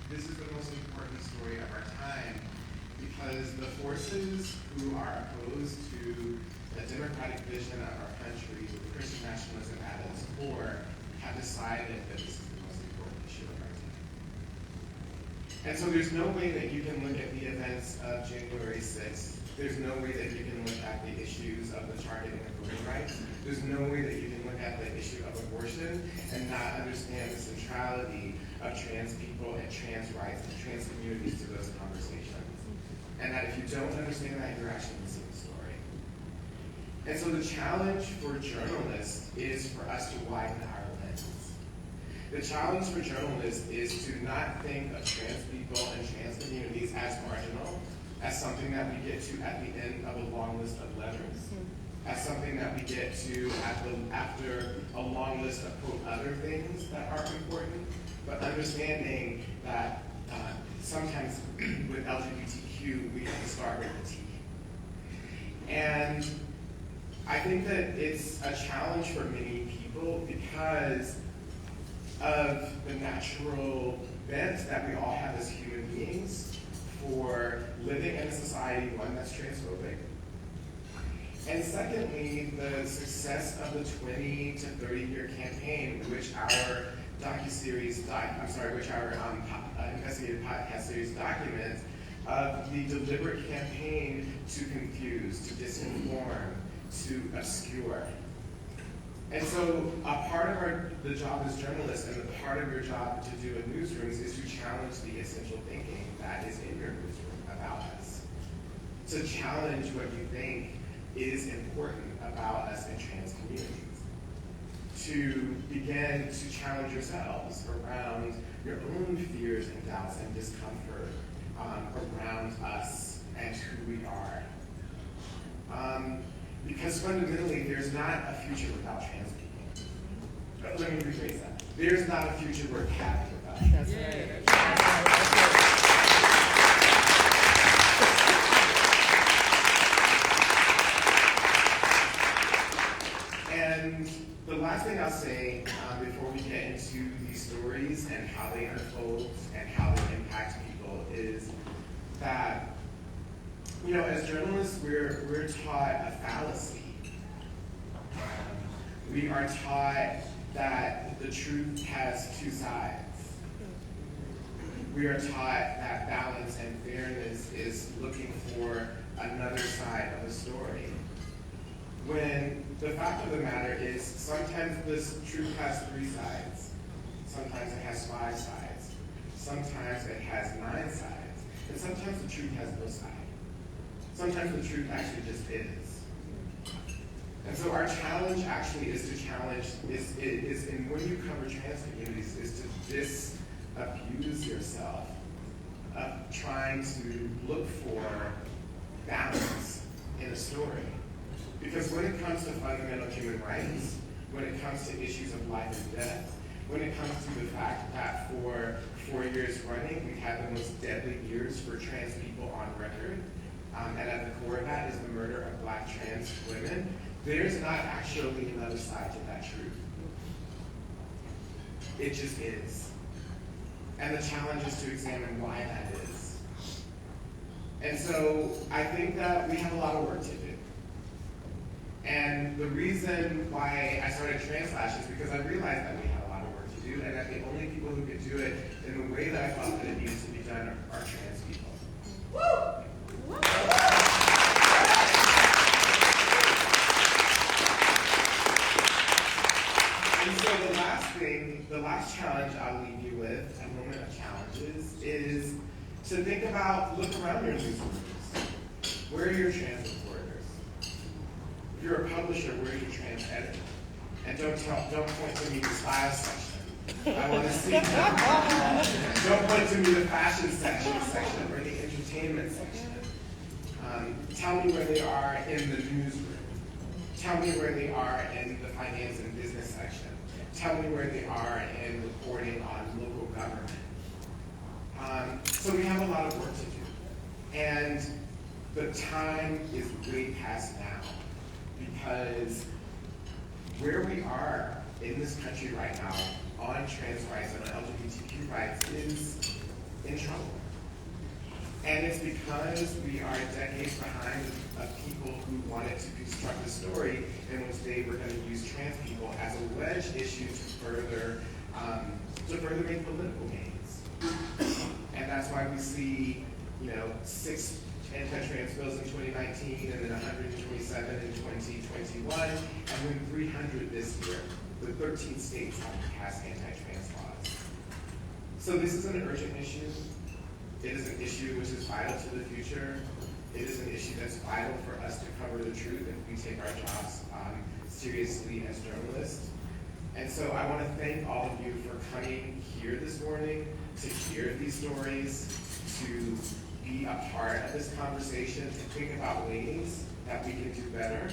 this is the most important story of our time because the forces who are opposed to the democratic vision of our country, with Christian nationalism at its core, have decided that this is the most important issue of our time. And so there's no way that you can look at the events of January 6th. There's no way that you can look at the issues of the targeting of voting rights. There's no way that you can look at the issue of abortion and not understand the centrality of trans people and trans rights and trans communities to those conversations. And that if you don't understand that, you're actually missing the story. And so the challenge for journalists is for us to widen our lens. The challenge for journalists is to not think of trans people and trans communities as marginal, as something that we get to at the end of a long list of letters, as something that we get to after a long list of, quote, other things that are important, but understanding that sometimes with LGBTQ, we have to start with the T. And I think that it's a challenge for many people because of the natural bent that we all have as human beings for living in a society, one that's transphobic. And secondly, the success of the 20 to 30-year campaign, which our investigative podcast series documents, of the deliberate campaign to confuse, to disinform, to obscure. And so a part of the job as journalists and the part of your job to do in newsrooms is to challenge the essential thinking that is in your newsroom about us. To challenge what you think is important about us in trans communities. To begin to challenge yourselves around your own fears and doubts and discomfort around us and who we are. Because fundamentally, there's not a future without trans people. Let me rephrase that. There's not a future worth having without trans people. And the last thing I'll say before we get into these stories and how they unfold and how they impact people is that, you know, as journalists, we're taught a fallacy. We are taught that the truth has two sides. We are taught that balance and fairness is looking for another side of the story. When the fact of the matter is sometimes this truth has three sides. Sometimes it has 5 sides. Sometimes it has 9 sides. And sometimes the truth has no side. Sometimes the truth actually just is. And so our challenge actually is to challenge, and when you cover trans communities, is to disabuse yourself of trying to look for balance in a story. Because when it comes to fundamental human rights, when it comes to issues of life and death, when it comes to the fact that for 4 years running, we've had the most deadly years for trans people on record, and at the core of that is the murder of Black trans women, there's not actually another side to that truth. It just is. And the challenge is to examine why that is. And so I think that we have a lot of work to do. And the reason why I started Translash is because I realized that we had a lot of work to do, and that the only people who could do it in the way that I thought that it needs to be done are trans people. Woo! And so the last challenge I'll leave you with, a moment of challenges, is to think about, look around your newsrooms. Where are your trans reporters? If you're a publisher, where are your trans editors? And don't point to me the style section. I want to see them. Don't point to me the fashion section or the entertainment section. Tell me where they are in the newsroom. Tell me where they are in the finance and business section. Tell me where they are in reporting on local government. So we have a lot of work to do. And the time is way past now, because where we are in this country right now on trans rights and on LGBTQ rights is in trouble. And it's because we are decades behind of people who wanted to construct a story in which they were going to use trans people as a wedge issue to further make political gains. And that's why we see, 6 anti-trans bills in 2019, and then 127 in 2021, and then 300 this year, with 13 states having passed anti-trans laws. So this is an urgent issue. It is an issue which is vital to the future. It is an issue that's vital for us to cover the truth if we take our jobs seriously as journalists. And so I want to thank all of you for coming here this morning to hear these stories, to be a part of this conversation, to think about ways that we can do better,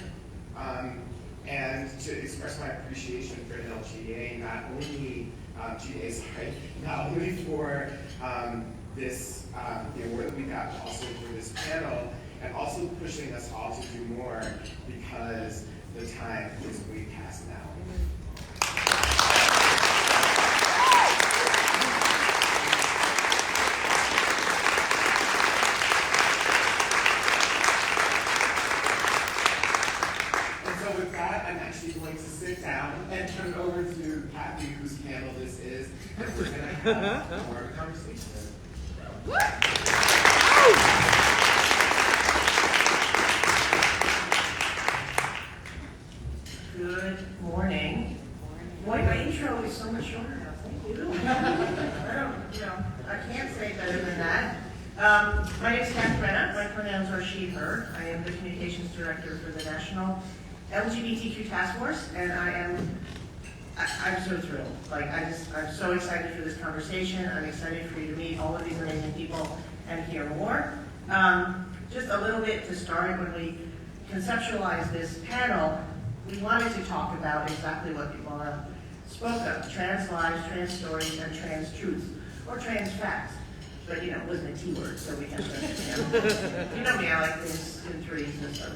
and to express my appreciation for NLGA, not only for this the award that we got, but also for this panel, and also pushing us all to do more because the time is way past now. Going to sit down and turn it over to Kathy, whose panel this is, and we're going to have more of a conversation. Good morning. Boy, my intro is so much shorter now. Thank you. I can't say better than that. My name is Kathy Brenna. My pronouns are she, her. I am the communications director for the National LGBTQ Task Force, and I'm so thrilled. I'm so excited for this conversation. I'm excited for you to meet all of these amazing people and hear more. Just a little bit to start, when we conceptualized this panel, we wanted to talk about exactly what Laura spoke of: trans lives, trans stories, and trans truths, or trans facts. But it wasn't a T word, so we have to, you know me, I like things in threes and stuff.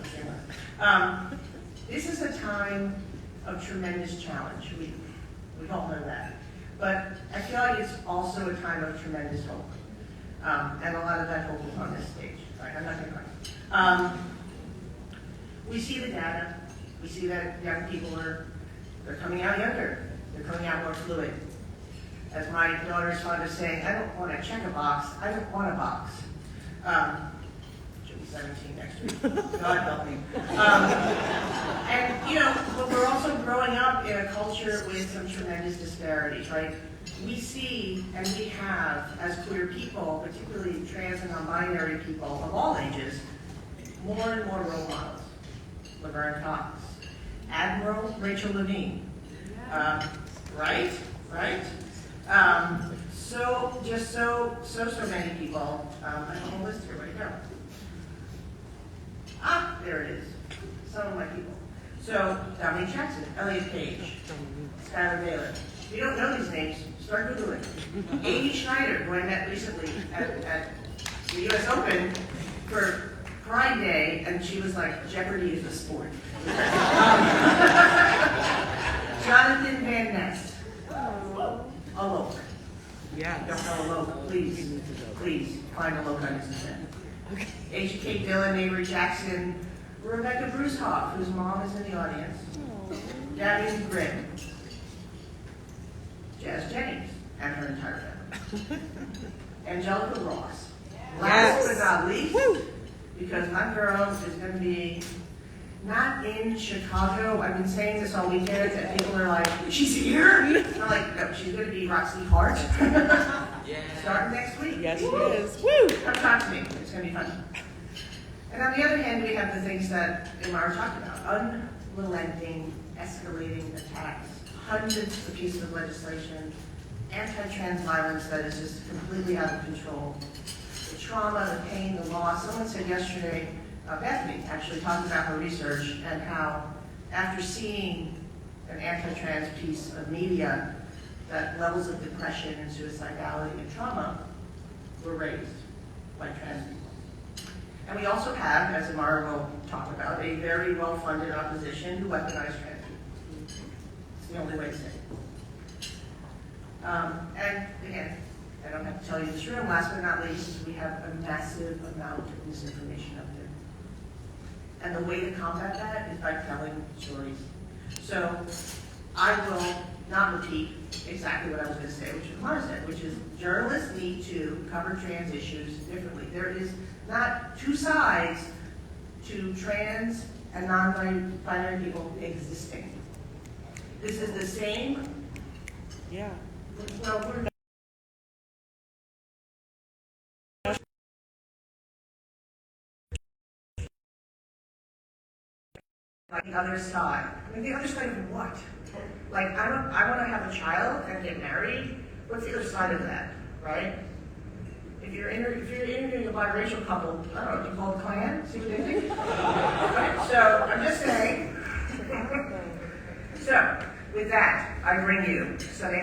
This is a time of tremendous challenge. We all know that. But I feel like it's also a time of tremendous hope. And a lot of that hope is on this stage. Sorry, I'm not going to cry. We see the data. We see that young people they're coming out younger. They're coming out more fluid. As my daughter is fond of saying, I don't want to check a box, I don't want a box. She'll be 17 next week. God help me. But we're also growing up in a culture with some tremendous disparities, right? We see, and we have, as queer people, particularly trans and non-binary people of all ages, more and more role models. Laverne Cox, Admiral Rachel Levine, right? So many people. I have a list here. Where'd it go? There it is. Some of my people. So, Dominique Jackson, Elliot Page, Skylar Baylor. If you don't know these names, start Googling. Amy Schneider, who I met recently at the US Open for Pride Day, and she was like, Jeopardy is a sport. Jonathan Van Ness. Alok. Yeah. Don't know Alok, please find Alok on his internet. Okay. Asia Kate Dillon, Avery Jackson, Rebecca Brucehoff, whose mom is in the audience. Gabby Grimm. Jazz Jennings and her entire family. Angelica Ross. Last but not least, because my girl is going to be not in Chicago. I've been saying this all weekend, and people are like, she's here? I'm like, no, she's going to be Roxy Hart. Starting next week. Yes, she is. Woo! Come talk to me. It's going to be fun. And on the other hand, we have the things that Imara talked about. Unrelenting, escalating attacks, hundreds of pieces of legislation, anti-trans violence that is just completely out of control. The trauma, the pain, the loss. Someone said yesterday, Bethany actually talked about her research and how after seeing an anti-trans piece of media, that levels of depression and suicidality and trauma were raised by trans people. And we also have, as Imara will talk about, a very well-funded opposition who weaponize trans people. It's the only way to say it. And again, I don't have have to tell you in this room, last but not least, is we have a massive amount of misinformation out there. And the way to combat that is by telling stories. So I will not repeat exactly what I was going to say, which is Mara said, which is journalists need to cover trans issues differently. There is not two sides to trans and non-binary people existing. This is the same. Yeah. Well, we're like the other side. I mean, the other side of what? Like, I want to have a child and get married. What's the other side of that, right? If you're interviewing a biracial couple, I don't know, do you call it Klan? See what they think? Right? So I'm just saying. So with that, I bring you some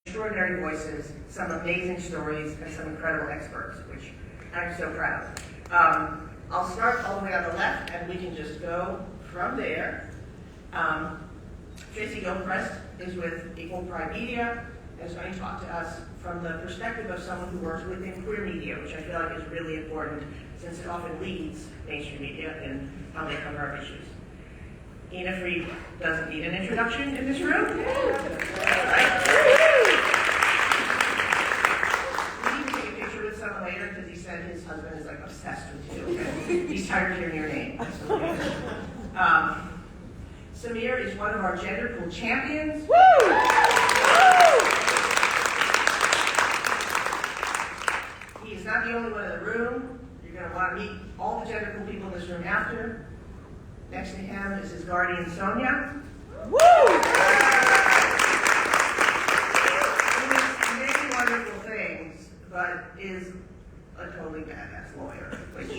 extraordinary voices, some amazing stories, and some incredible experts, which I'm so proud of. I'll start all the way on the left, and we can just go from there. Tracy Gilchrist is with Equal Pride Media and is going to talk to us from the perspective of someone who works within queer media, which I feel like is really important since it often leads mainstream media in how they cover our issues. Ina Fried doesn't need an introduction in this room. Right? We need to take a picture with someone later because he said his husband is like obsessed with you. Okay? He's tired of hearing your name. Samir is one of our gender pool champions. Woo! He is not the only one in the room. You're going to want to meet all the gender pool people in this room after. Next to him is his guardian, Sonia. Woo! Who is many wonderful things, but is a totally badass lawyer, which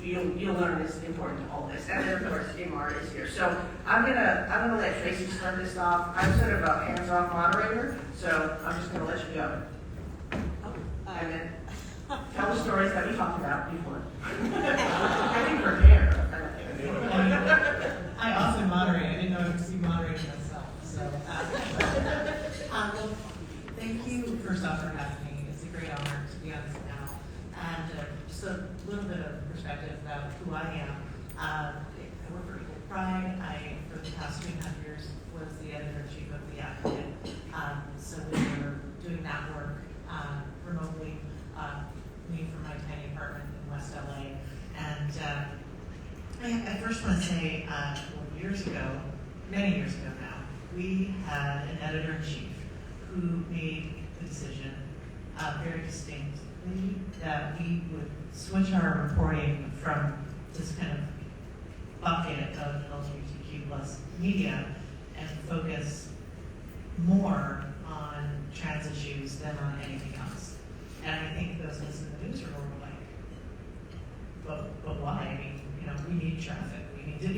you'll learn is important to all this. And then of course, Imar is here. So I'm gonna let Tracy start this off. I'm sort of a hands-off moderator, so I'm just gonna let you go. And then tell the stories that we talked about before. I think we're there. I also moderate. I didn't know I could be moderating myself. So, well, thank you first off for having me. It's a great honor to be on this panel. And just a little bit of perspective about who I am. I work for Equal Pride. I, for the past 2.5 years, was the editor-in-chief of The Advocate. So we were doing that work remotely, me from my tiny apartment in West LA. And I first want to say, years ago, many years ago now, we had an editor-in-chief who made the decision very distinctly that we would switch our reporting from this kind of bucket of LGBTQ plus media and focus more on trans issues than on anything else. And I think those of us in the newsroom were like, but why? I mean, we need traffic. We need to,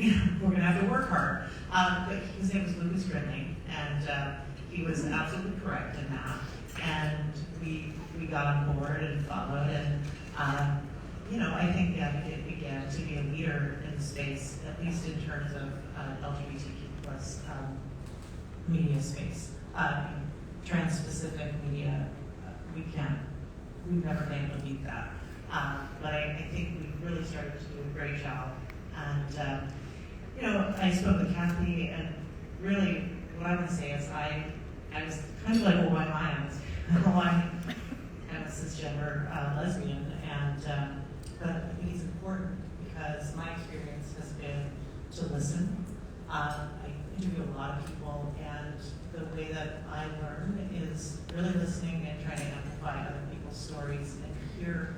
we're going to have to work hard. But his name was Lucas Grinling, and he was absolutely correct in that. And we got on board and followed, and I think the Advocate began to be a leader in the space, at least in terms of LGBTQ plus media space. Trans-specific media, we've never been able to beat that. But I think we've really started to do a great job. And, I spoke with Kathy, and really what I want to say is I was kind of like, well, why am I? I'm a cisgender lesbian, but I think it's important because my experience has been to listen. I interview a lot of people, and the way that I learn is really listening and trying to amplify other people's stories and hear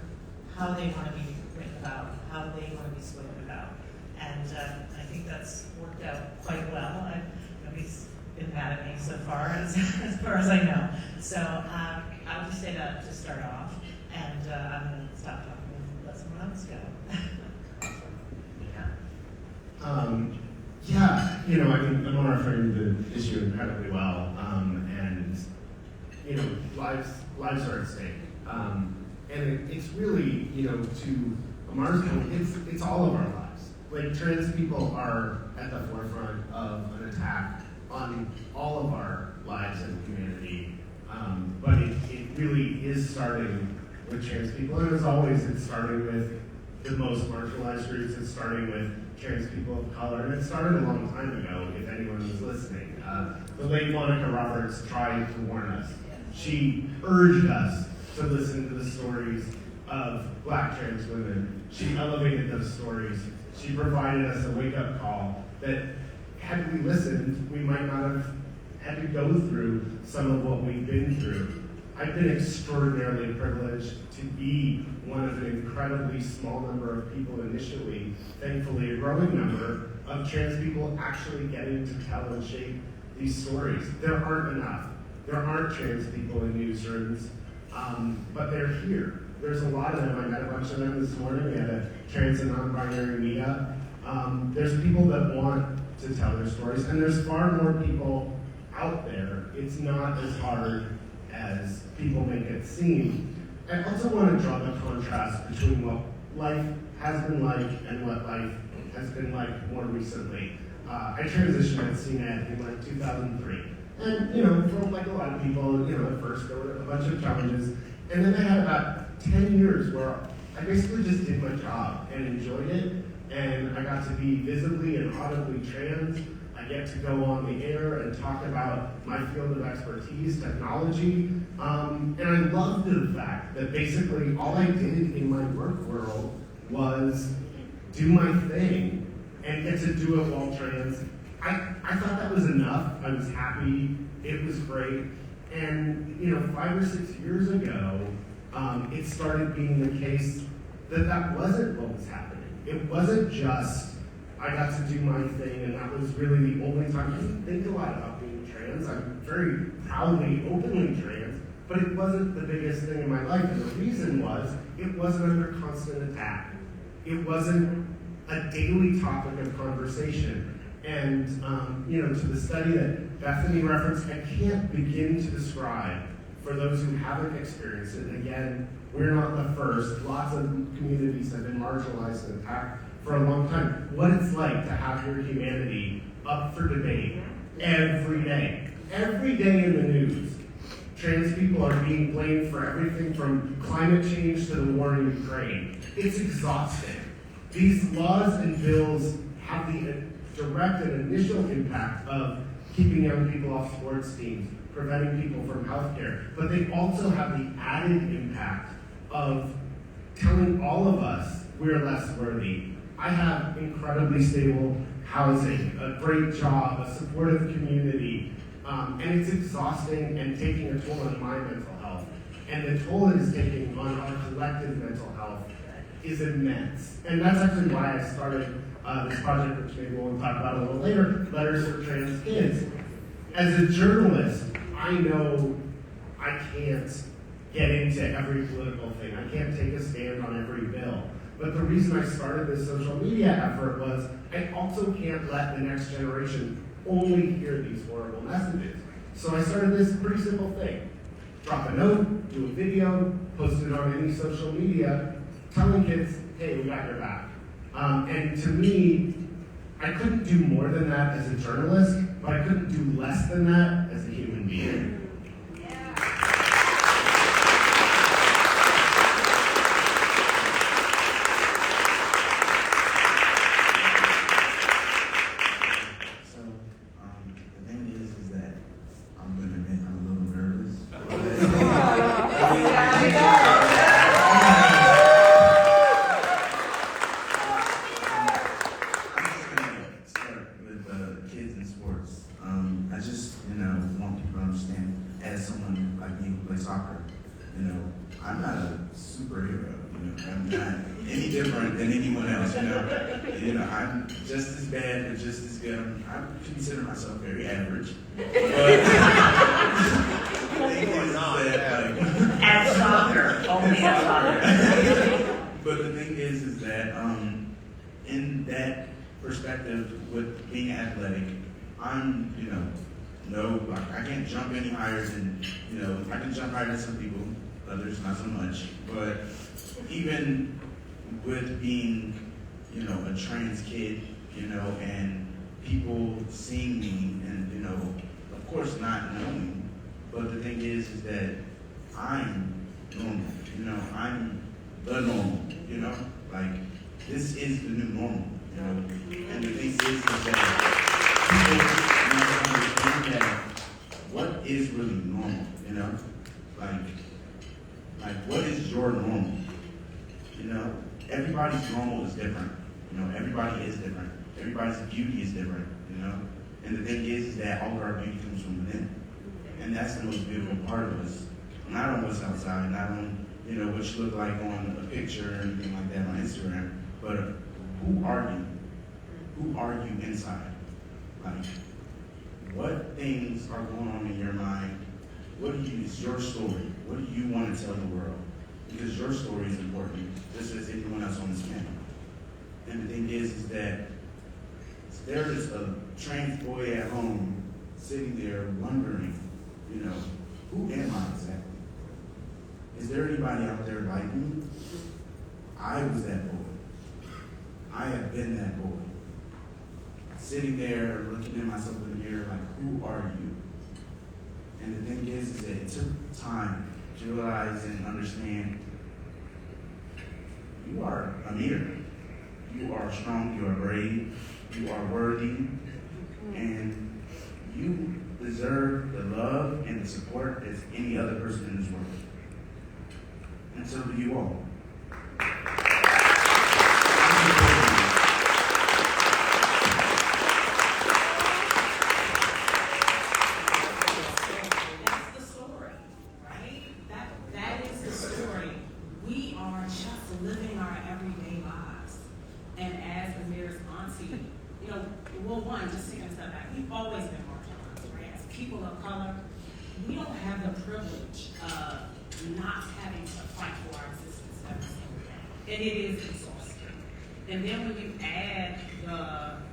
how they want to be written about, how they want to be spoken about. And I think that's worked out quite well. Nobody's been mad at me so far, as far as I know. So I'll just say that to start off, and I'm going to stop talking and let someone else go. I want to frame the issue incredibly well, and lives are at stake, and it's really, to Amar's point, it's all of our lives. Like, trans people are at the forefront of an attack on all of our lives as a humanity, but really is starting with trans people. And as always, it's starting with the most marginalized groups. It's starting with trans people of color. And it started a long time ago, if anyone was listening. The late Monica Roberts tried to warn us. She urged us to listen to the stories of Black trans women. She elevated those stories. She provided us a wake-up call that, had we listened, we might not have had to go through some of what we've been through. I've been extraordinarily privileged to be one of an incredibly small number of people initially, thankfully a growing number, of trans people actually getting to tell and shape these stories. There aren't enough. There aren't trans people in newsrooms, but they're here. There's a lot of them. I met a bunch of them this morning. We had a trans and non-binary meetup. There's people that want to tell their stories, and there's far more people out there. It's not as hard as people make it seem. I also want to draw the contrast between what life has been like and what life has been like more recently. I transitioned at CNET in like 2003. And, for like a lot of people, at first there were a bunch of challenges. And then I had about 10 years where I basically just did my job and enjoyed it. And I got to be visibly and audibly trans. I get to go on the air and talk about my field of expertise, technology. And I loved the fact that basically all I did in my work world was do my thing and get to do it while trans. I thought that was enough. I was happy. It was great. And, 5 or 6 years ago, it started being the case that wasn't what was happening. It wasn't just, I got to do my thing, and that was really the only time. I didn't think a lot about being trans. I'm very proudly, openly trans, but it wasn't the biggest thing in my life. And the reason was, it wasn't under constant attack. It wasn't a daily topic of conversation. And, to the study that Bethany referenced, I can't begin to describe, for those who haven't experienced it, and again, we're not the first. Lots of communities have been marginalized and attacked for a long time. What it's like to have your humanity up for debate every day. Every day in the news, trans people are being blamed for everything from climate change to the war in Ukraine. It's exhausting. These laws and bills have the direct and initial impact of keeping young people off sports teams, preventing people from healthcare, but they also have the added impact of telling all of us we're less worthy. I have incredibly stable housing, a great job, a supportive community, and it's exhausting and taking a toll on my mental health. And the toll it is taking on our collective mental health is immense. And that's actually why I started this project, which maybe we'll talk about a little later, Letters for Trans Kids. As a journalist, I know I can't get into every political thing. I can't take a stand on every bill. But the reason I started this social media effort was I also can't let the next generation only hear these horrible messages. So I started this pretty simple thing. Drop a note, do a video, post it on any social media, telling kids, hey, we got your back. And to me, I couldn't do more than that as a journalist, but I couldn't do less than that as a human being. Consider myself very average. Add soccer, only add soccer. But the thing is that in that perspective, with being athletic, I'm, I can't jump any higher than, I can jump higher than some people, others not so much. But even with being, a trans kid, and people seeing me and, of course not knowing, but the thing is that I'm normal, you know, I'm the normal, you know, like, this is the new normal, you know, and the thing is that people need to understand that what is really normal, you know, like what is your normal, you know, everybody's normal is different, you know, everybody is different, everybody's beauty is different, you know, and the thing is that all of our beauty comes from within, and that's the most beautiful part of us. Not on what's outside, not on, you know, what you look like on a picture or anything like that on Instagram, but who are you? Who are you inside? Like, what things are going on in your mind? What is your story? What do you want to tell the world? Because your story is important, just as anyone else on this panel. And the thing is that there is a trans boy at home sitting there wondering, you know, who am I exactly? Is there anybody out there like me? I was that boy. I have been that boy. Sitting there looking at myself in the mirror like, who are you? And the thing is that it took time to realize and understand you are Amir. You are strong, you are brave, you are worthy, and you deserve the love and the support as any other person in this world. And so do you all. That's the story, right? That is the story. We are just living our everyday lives. And as Amir's auntie, you know, well, one, just taking a step back, we've always been marginalized, right? As people of color, we don't have the privilege of not having to fight for our existence every single day. And it is exhausting. And then when you add the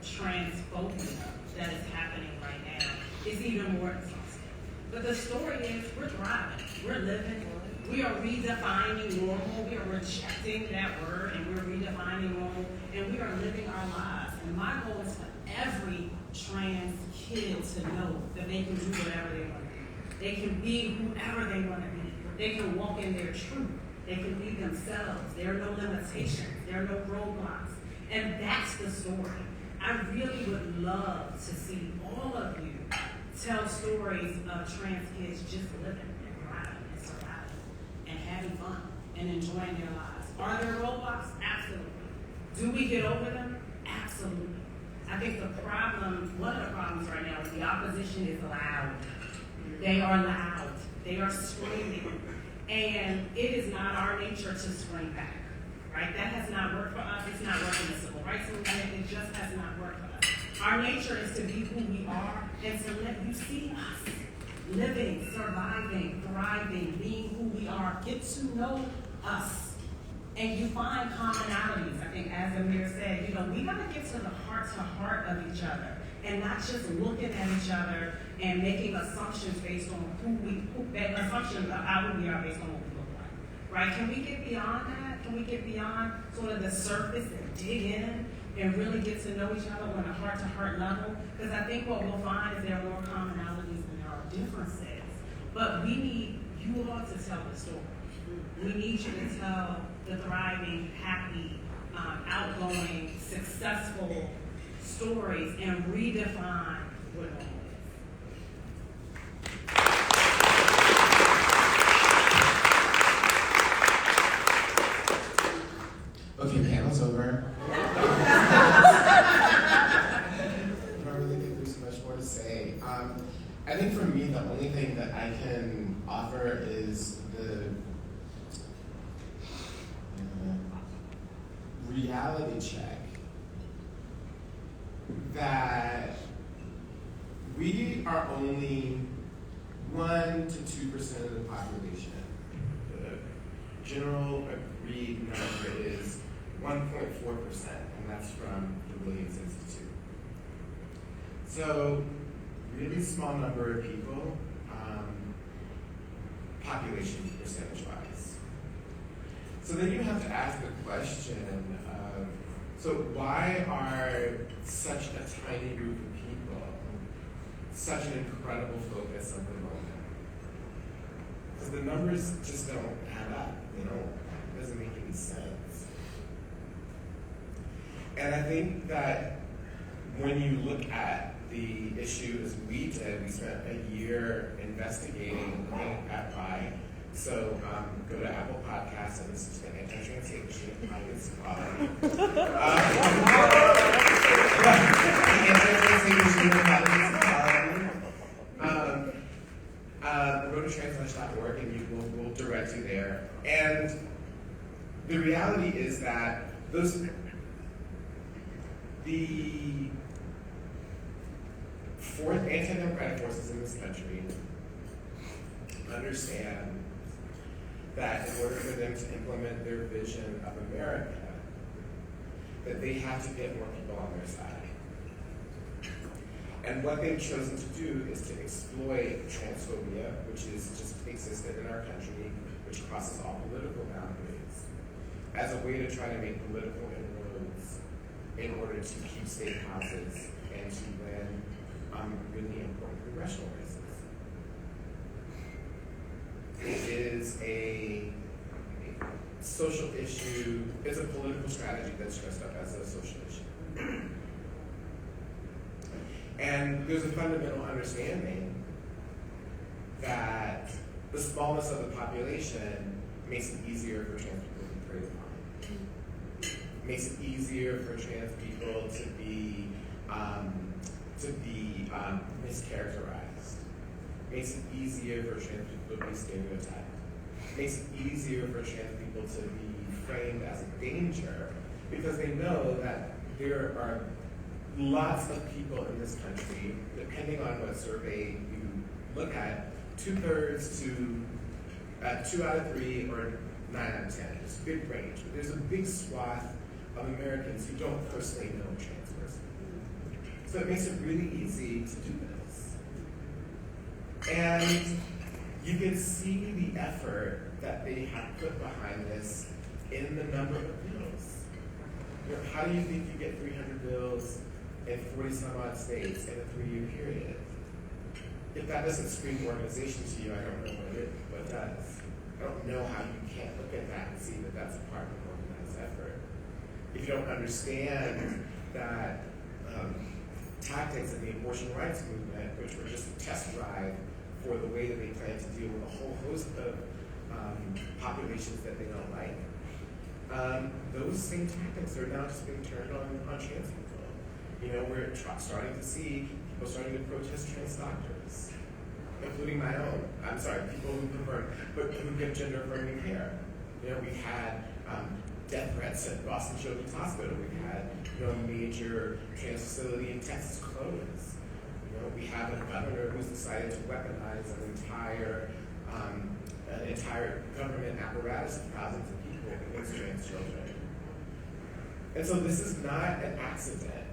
transphobia that is happening right now, it's even more exhausting. But the story is we're thriving, we're living, we are redefining normal, we are rejecting that word and we're redefining normal, and we are living our lives. And my goal is for every trans kid to know that they can do whatever they want to do. They can be whoever they want to be. They can walk in their truth. They can be themselves. There are no limitations. There are no roadblocks. And that's the story. I really would love to see all of you tell stories of trans kids just living and thriving and surviving and having fun and enjoying their lives. Are there roadblocks? Absolutely. Do we get over them? Absolutely. I think one of the problems right now is the opposition is loud. They are loud. They are screaming. And it is not our nature to scream back, right? That has not worked for us. It's not working in the civil rights movement. It just has not worked for us. Our nature is to be who we are and to let you see us living, surviving, thriving, being who we are. Get to know us. And you find commonalities. I think, as Amir said, you know, we got to get to the heart of each other and not just looking at each other and making assumptions based on assumptions of how we are based on what we look like, right? Can we get beyond that? Can we get beyond sort of the surface and dig in and really get to know each other on a heart-to-heart level? Because I think what we'll find is there are more commonalities than there are differences. But we need you all to tell the story. We need you to tell the thriving, happy, outgoing, successful stories and redefine what normal is. Okay, panel's over. I don't really think there's much more to say. I think for me, the only thing that I can offer is the reality check that we are only 1 to 2% of the population. The general agreed number is 1.4%, and that's from the Williams Institute. So, really small number of people, population percentage-wise. So then you have to ask the question of, so why are such a tiny group of people such an incredible focus of the moment? Because the numbers just don't add up. It doesn't make any sense. And I think that when you look at the issue as we did, we spent a year investigating at why. So go to Apple Podcasts and listen to the anti-trans issue. It's quality. The anti-trans issue go to translunch.org and we'll direct you there. And the reality is that the anti-democratic forces in this country understand that in order for them to implement their vision of America, that they have to get more people on their side. And what they've chosen to do is to exploit transphobia, which is just existent in our country, which crosses all political boundaries, as a way to try to make political inroads in order to keep state houses and to win really important congressional races. It is a social issue, it's a political strategy that's dressed up as a social issue. And there's a fundamental understanding that the smallness of the population makes it easier for trans people to be preyed upon. Makes it easier for trans people to be mischaracterized. Makes it easier for trans people to be stereotyped. Makes it easier for trans people to be framed as a danger because they know that there are lots of people in this country, depending on what survey you look at, 2/3 to 2 out of 3 or 9 out of 10. It's a big range, but there's a big swath of Americans who don't personally know a trans person. So it makes it really easy to do this. And you can see the effort that they have put behind this in the number of bills. How do you think you get 300 bills in 40 some odd states in a 3-year period? If that doesn't scream organization to you, I don't know what does. I don't know how you can't look at that and see that that's a part of an organized effort. If you don't understand that tactics of the abortion rights movement, which were just a test drive for the way that they plan to deal with a whole host of populations that they don't like, those same tactics are now just being turned on trans people. We're starting to see people starting to protest trans doctors, including my own. I'm sorry, people who give gender affirming care. We had death threats at Boston Children's Hospital. We had a major trans facility in Texas close. We have a governor who's decided to weaponize an entire government apparatus of thousands of people against trans children. And so this is not an accident.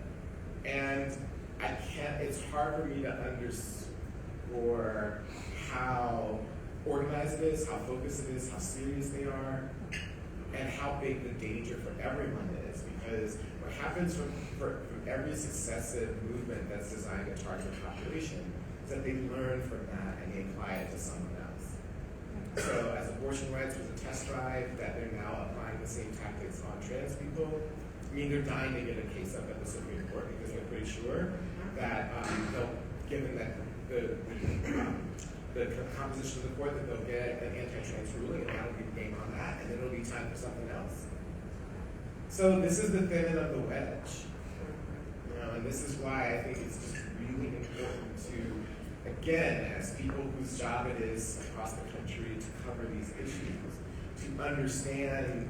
And it's hard for me to underscore how organized it is, how focused it is, how serious they are, and how big the danger for everyone is. Because what happens for every successive movement that's designed to target a population is that they learn from that and they apply it to someone else. So as abortion rights was a test drive, that they're now applying the same tactics on trans people. They're dying to get a case up at the Supreme Court because they're pretty sure that given that the composition of the court, that they'll get an anti-trans ruling, and that'll be the game on that, and then it'll be time for something else. So this is the thinning of the wedge, and this is why I think it's just really important to, again, as people whose job it is across the country to cover these issues, to understand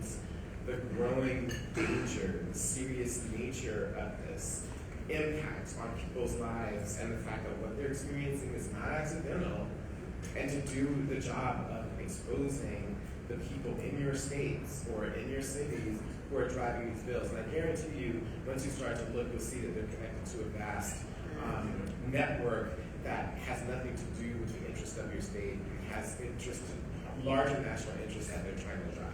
the growing danger, the serious nature of this impact on people's lives, and the fact that what they're experiencing is not accidental, and to do the job of exposing the people in your states or in your cities who are driving these bills. And I guarantee you, once you start to look, you'll see that they're connected to a vast network that has nothing to do with the interest of your state. It has larger national interests that they're trying to drive.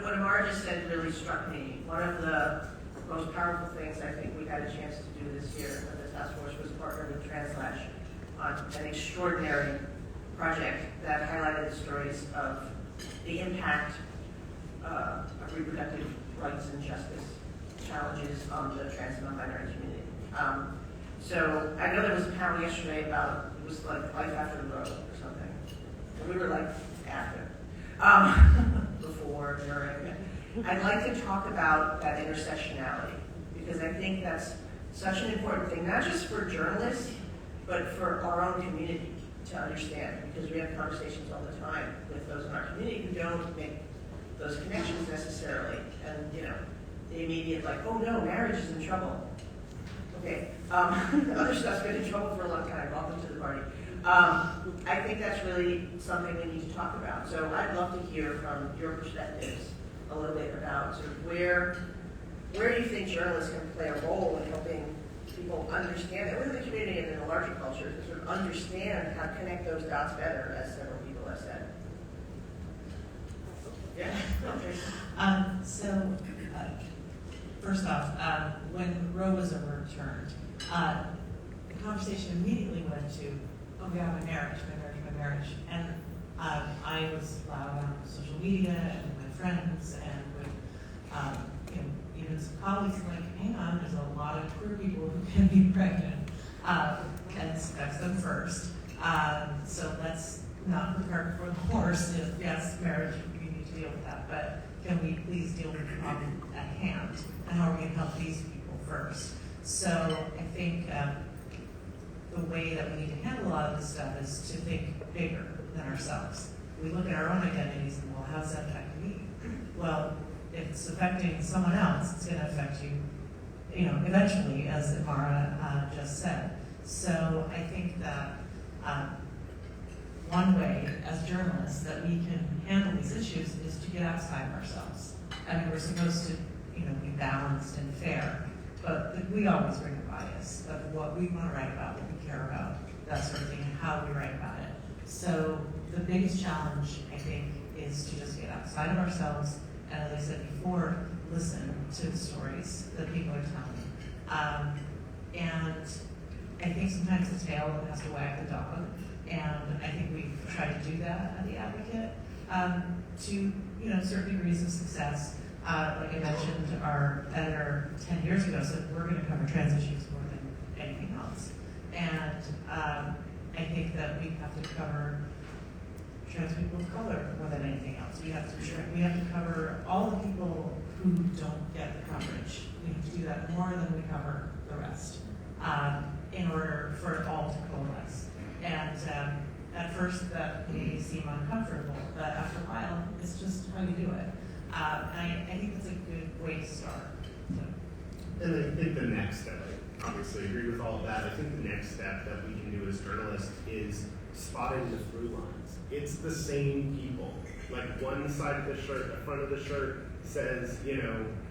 What Amar just said really struck me opportunity. One of the most powerful things I think we had a chance to do this year with the task force was partner with Translash on an extraordinary project that highlighted the stories of the impact of reproductive rights and justice challenges on the trans and non-binary community. So I know there was a panel yesterday about, it was like life after the road or something. And we were like, after. Before, during. I'd like to talk about that intersectionality, because I think that's such an important thing, not just for journalists, but for our own community to understand, because we have conversations all the time with those in our community who don't make those connections necessarily. And, you know, the immediate like, oh no, marriage is in trouble. Okay, other stuff's been in trouble for a long time. Welcome to the party. I think that's really something we need to talk about. So I'd love to hear from your perspectives a little bit about sort of where do you think journalists can play a role in helping people understand, and within the community and in the larger culture, to sort of understand how to connect those dots better, as several people have said. Yeah. Okay. First off, when Roe was overturned, the conversation immediately went to, oh yeah, my marriage. And I was loud on social media and with my friends and with even some colleagues like, hang on, there's a lot of queer people who can be pregnant, and that's them first. So let's not put the cart before the horse. Yes, marriage, we need to deal with that, but can we please deal with the problem at hand? And how are we going to help these people first? So I think the way that we need to handle a lot of this stuff is to think bigger than ourselves. We look at our own identities and, well, how's that affect me? Well, if it's affecting someone else, it's going to affect you, eventually, as Imara just said. So I think that one way, as journalists, that we can handle these issues is to get outside of ourselves. I mean, we're supposed to, be balanced and fair, but we always bring a bias of what we want to write about, what we care about, that sort of thing, and how we write about it. So the biggest challenge, I think, is to just get outside of ourselves, and as I said before, listen to the stories that people are telling. And I think sometimes the tail has to wag the dog, and I think we've tried to do that at The Advocate to certain degrees of success. Like I mentioned, our editor 10 years ago said we're going to cover trans issues more than anything else. And I think that we have to cover trans people of color more than anything else. We have to cover all the people who don't get the coverage. We have to do that more than we cover the rest in order for it all to coalesce. And at first that may seem uncomfortable, but after a while, it's just how you do it. And I think it's a good way to start. So. And I think the next step, I obviously agree with all of that. I think the next step that we can do as journalists is spotting the through lines. It's the same people. Like one side of the shirt, the front of the shirt says,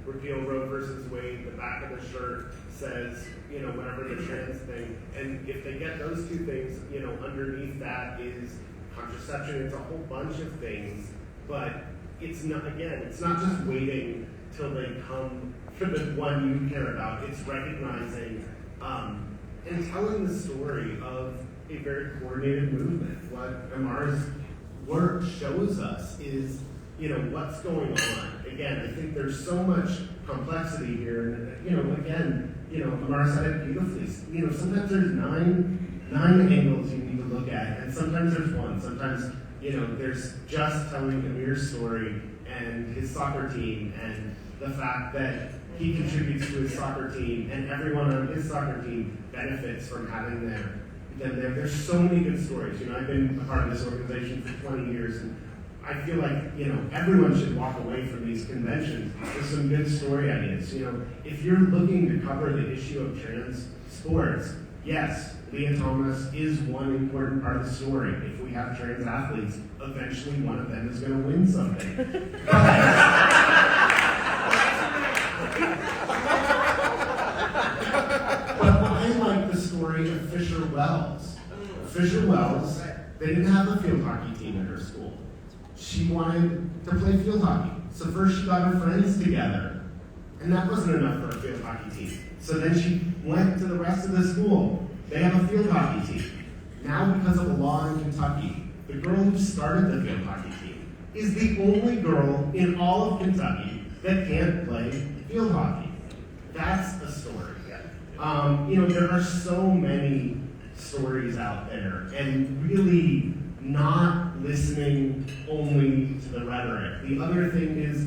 repeal Roe versus Wade. The back of the shirt says, whatever the trans thing. And if they get those two things, underneath that is contraception. It's a whole bunch of things, but it's not just waiting till they come for the one you care about. It's recognizing and telling the story of a very coordinated movement. What Imara's work shows us is, what's going on. Again, I think there's so much complexity here, and Imara said it beautifully. Sometimes there's nine angles you need to look at, and sometimes there's one. Sometimes there's just telling Amir's story and his soccer team and the fact that he contributes to his soccer team and everyone on his soccer team benefits from having them there. There's so many good stories. I've been a part of this organization for 20 years, and I feel like, everyone should walk away from these conventions with some good story ideas. If you're looking to cover the issue of trans sports, yes, Leah Thomas is one important part of the story. If we have trans athletes, eventually one of them is going to win something. But I like the story of Fisher Wells. Fisher Wells, they didn't have a field hockey team at her school. She wanted to play field hockey. So first she got her friends together And that wasn't enough for a field hockey team. So then she went to the rest of the school. They have a field hockey team. Now, because of a law in Kentucky, the girl who started the field hockey team is the only girl in all of Kentucky that can't play field hockey. That's a story. There are so many stories out there, and really not listening only to the rhetoric. The other thing is,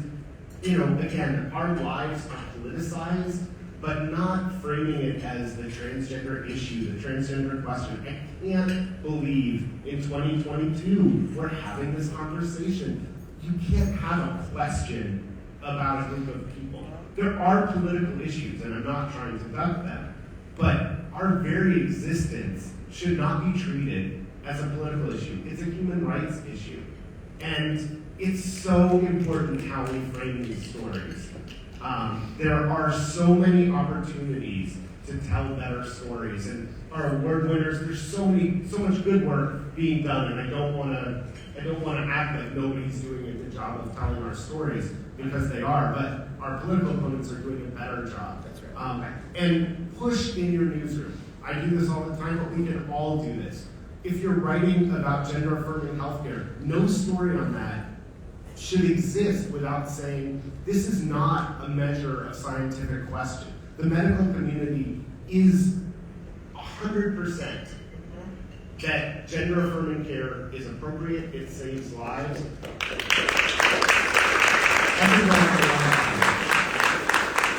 again, our lives are politicized, but not framing it as the transgender issue, the transgender question. I can't believe in 2022 we're having this conversation. You can't have a question about a group of people. There are political issues, and I'm not trying to duck them, but our very existence should not be treated as a political issue. It's a human rights issue. And it's so important how we frame these stories. There are so many opportunities to tell better stories, and our award winners, there's so much good work being done, and I don't want to act like nobody's doing a good job of telling our stories, because they are, but our political opponents are doing a better job. That's right. And push in your newsroom. I do this all the time, but we can all do this. If you're writing about gender-affirming healthcare, no story on that should exist without saying, this is not a measure of scientific question. The medical community is 100% that gender-affirming care is appropriate, it saves lives. Everyone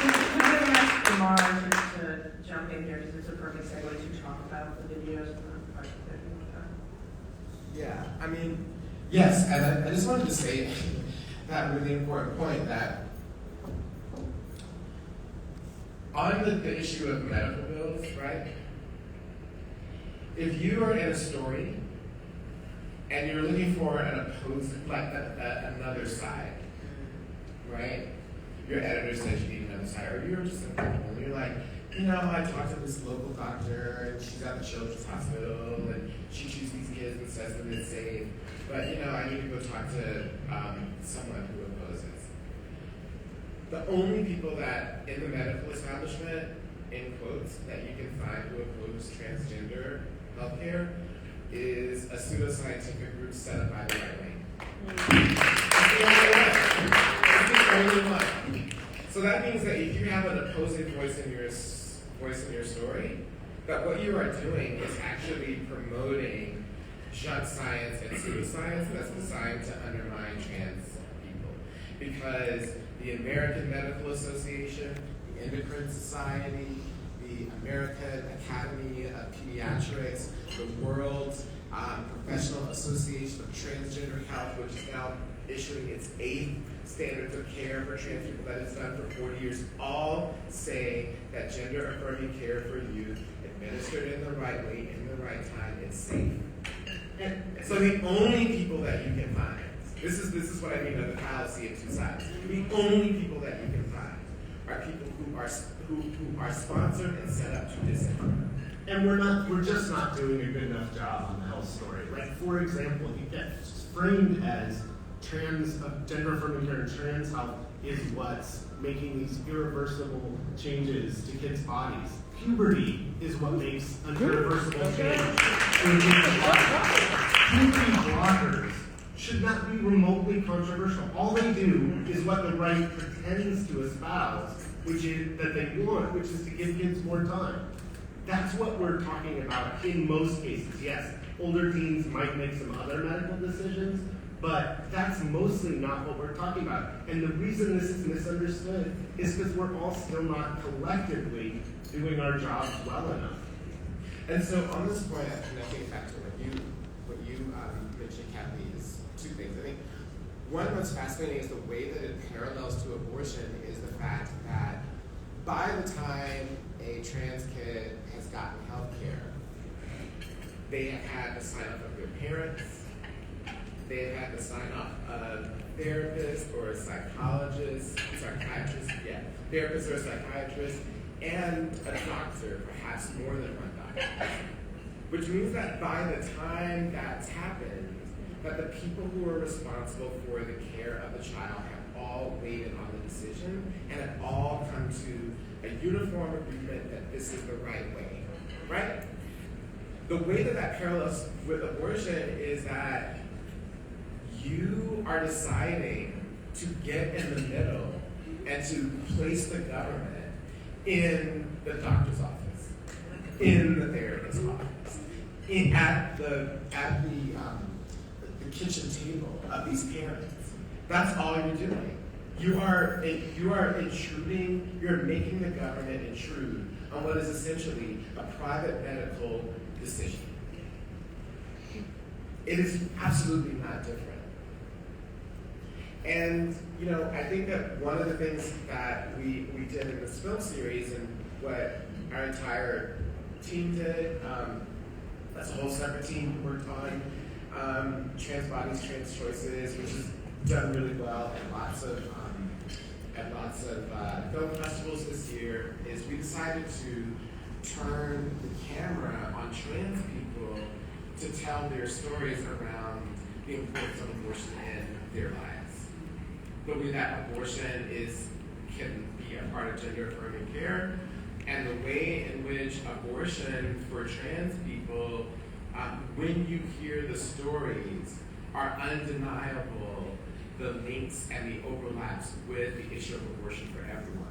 Can I ask Damar just to jump in here, because it's a perfect segue to talk about the videos and the project that you want to. Yeah, I mean, yes, and I just wanted to say that really important point that on the issue of medical bills, right? If you are in a story and you're looking for an opposing, like another side, right? Your editor says you need another side, or you're just a couple, and you're like, I talked to this local doctor, and she's at the children's hospital, and she treats these kids and says that it's safe, but I need to go talk to someone who opposes. The only people that in the medical establishment, in quotes, that you can find who oppose transgender healthcare is a pseudoscientific group set up by the right wing. That's the only one. So that means that if you have an opposing voice in your story, that what you are doing is actually promoting junk science and pseudoscience that's designed to undermine trans people. Because the American Medical Association, the Endocrine Society, the American Academy of Pediatrics, the World's Professional Association of Transgender Health, which is now issuing its 8th standards of care for trans people that it's done for 40 years, all say that gender-affirming care for youth, administered in the right way, in the right time, is safe. And so the only people that you can find, this is what I mean by the fallacy of two sides. The only people that you can find are people who are sponsored and set up to disinform. And we're just not doing a good enough job on the health story. Like, for example, you get framed as gender affirming care and trans health is what's making these irreversible changes to kids' bodies. Puberty is what makes an irreversible change in kids' bodies. Puberty blockers should not be remotely controversial. All they do is what the right pretends to espouse, which is that they want, which is to give kids more time. That's what we're talking about in most cases. Yes, older teens might make some other medical decisions, but that's mostly not what we're talking about. And the reason this is misunderstood is because we're all still not collectively doing our jobs well enough. And so on this point, connecting back to what you mentioned, Kathy, is two things. I think one, what's fascinating is the way that it parallels to abortion is the fact that by the time a trans kid has gotten health care, they have had to sign up with their parents, they have had to sign up a therapist or a psychologist, therapist or a psychiatrist, and a doctor, perhaps more than one doctor. Which means that by the time that's happened, that the people who are responsible for the care of the child have all weighed in on the decision and have all a uniform agreement that this is the right way, right? The way that that parallels with abortion is that you are deciding to get in the middle and to place the government in the doctor's office, in the therapist's office, at the kitchen table of these parents. That's all you're doing. You are intruding. You're making the government intrude on what is essentially a private medical decision. It is absolutely not different. And, you know, I think that one of the things that we did in this film series and what our entire team did, that's a whole separate team worked on, Trans Bodies, Trans Choices, which has done really well at lots of film festivals this year, is we decided to turn the camera on trans people to tell their stories around the importance of abortion in their lives. The way that abortion can be a part of gender affirming care, and the way in which abortion for trans people, when you hear the stories, are undeniable, the links and the overlaps with the issue of abortion for everyone.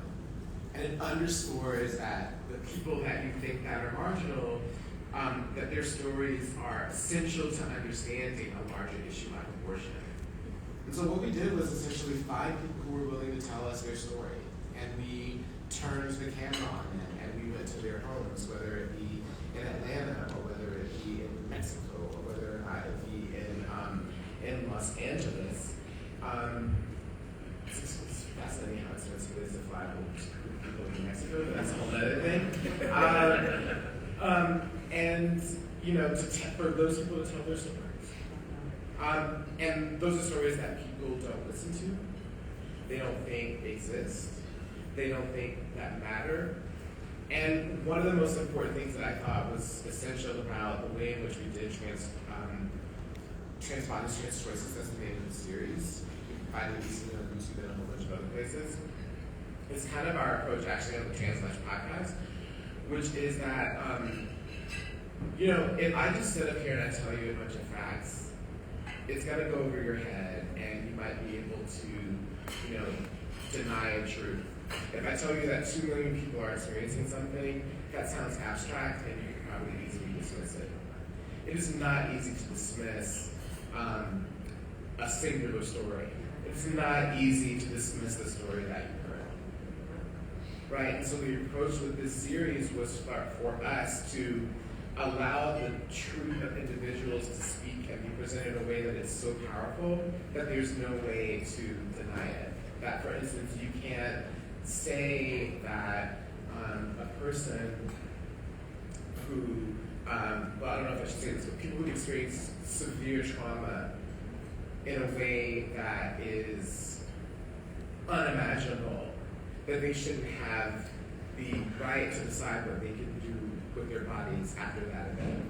And it underscores that the people that you think that are marginal, that their stories are essential to understanding a larger issue like abortion. And so what we did was essentially find people who were willing to tell us their story. And we turned the camera on them and we went to their homes, whether it be in Atlanta or whether it be in Mexico or whether or not it be in Los Angeles. It's fascinating how expensive it is to fly people in Mexico, but that's a whole other thing. And, you know, for those people to tell their stories. And those are stories that people don't listen to. They don't think exist. They don't think that matter. And one of the most important things that I thought was essential about the way in which we did Trans Bodies, Trans Choices, that's the name of the series. You can find it easily on YouTube and a whole bunch of other places. It's kind of our approach actually on the Trans Lunch podcast, which is that, you know, if I just sit up here and I tell you a bunch of facts, it's gonna go over your head and you might be able to, you know, deny a truth. If I tell you that 2 million people are experiencing something, that sounds abstract and you can probably easily dismiss it. It is not easy to dismiss a singular story. It's not easy to dismiss the story that you heard. Right? And so the approach with this series was for us to allow the truth of individuals to speak and be presented in a way that is so powerful that there's no way to deny it. That, for instance, you can't say that a person who, well, I don't know if I should say this, but people who experience severe trauma in a way that is unimaginable, that they shouldn't have the right to decide what they can do with their bodies after that event.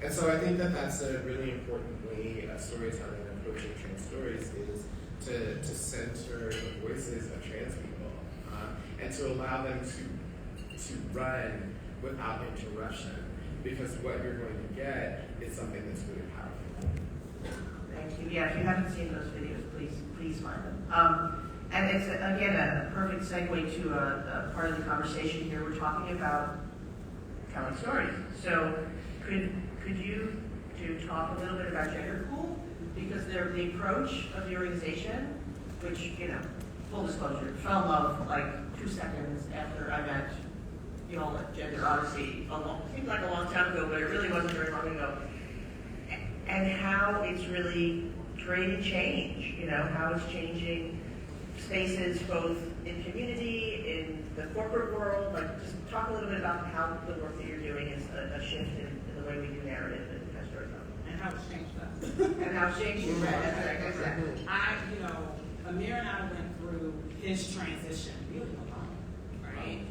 And so I think that that's a really important way of storytelling and approaching trans stories is to center the voices of trans people and to allow them to run without interruption, because what you're going to get is something that's really powerful. Thank you. Yeah, if you haven't seen those videos, please find them. And it's, again, a perfect segue to a part of the conversation here. We're talking about telling stories. So could you talk a little bit about Gender Pool? Because they're the approach of the organization, which, you know, full disclosure, fell in love like 2 seconds after I met you all at Gender Odyssey. Seems like a long time ago, but it really wasn't very long ago. And how it's really created change, you know, how it's changing spaces both in community, in the corporate world. Like, just talk a little bit about how the work that you're doing is a shift in the way we do narrative and storytelling. And how it's changed us. And how it's changed you, right? That's right, exactly. Amir and I went through his transition really alone, right?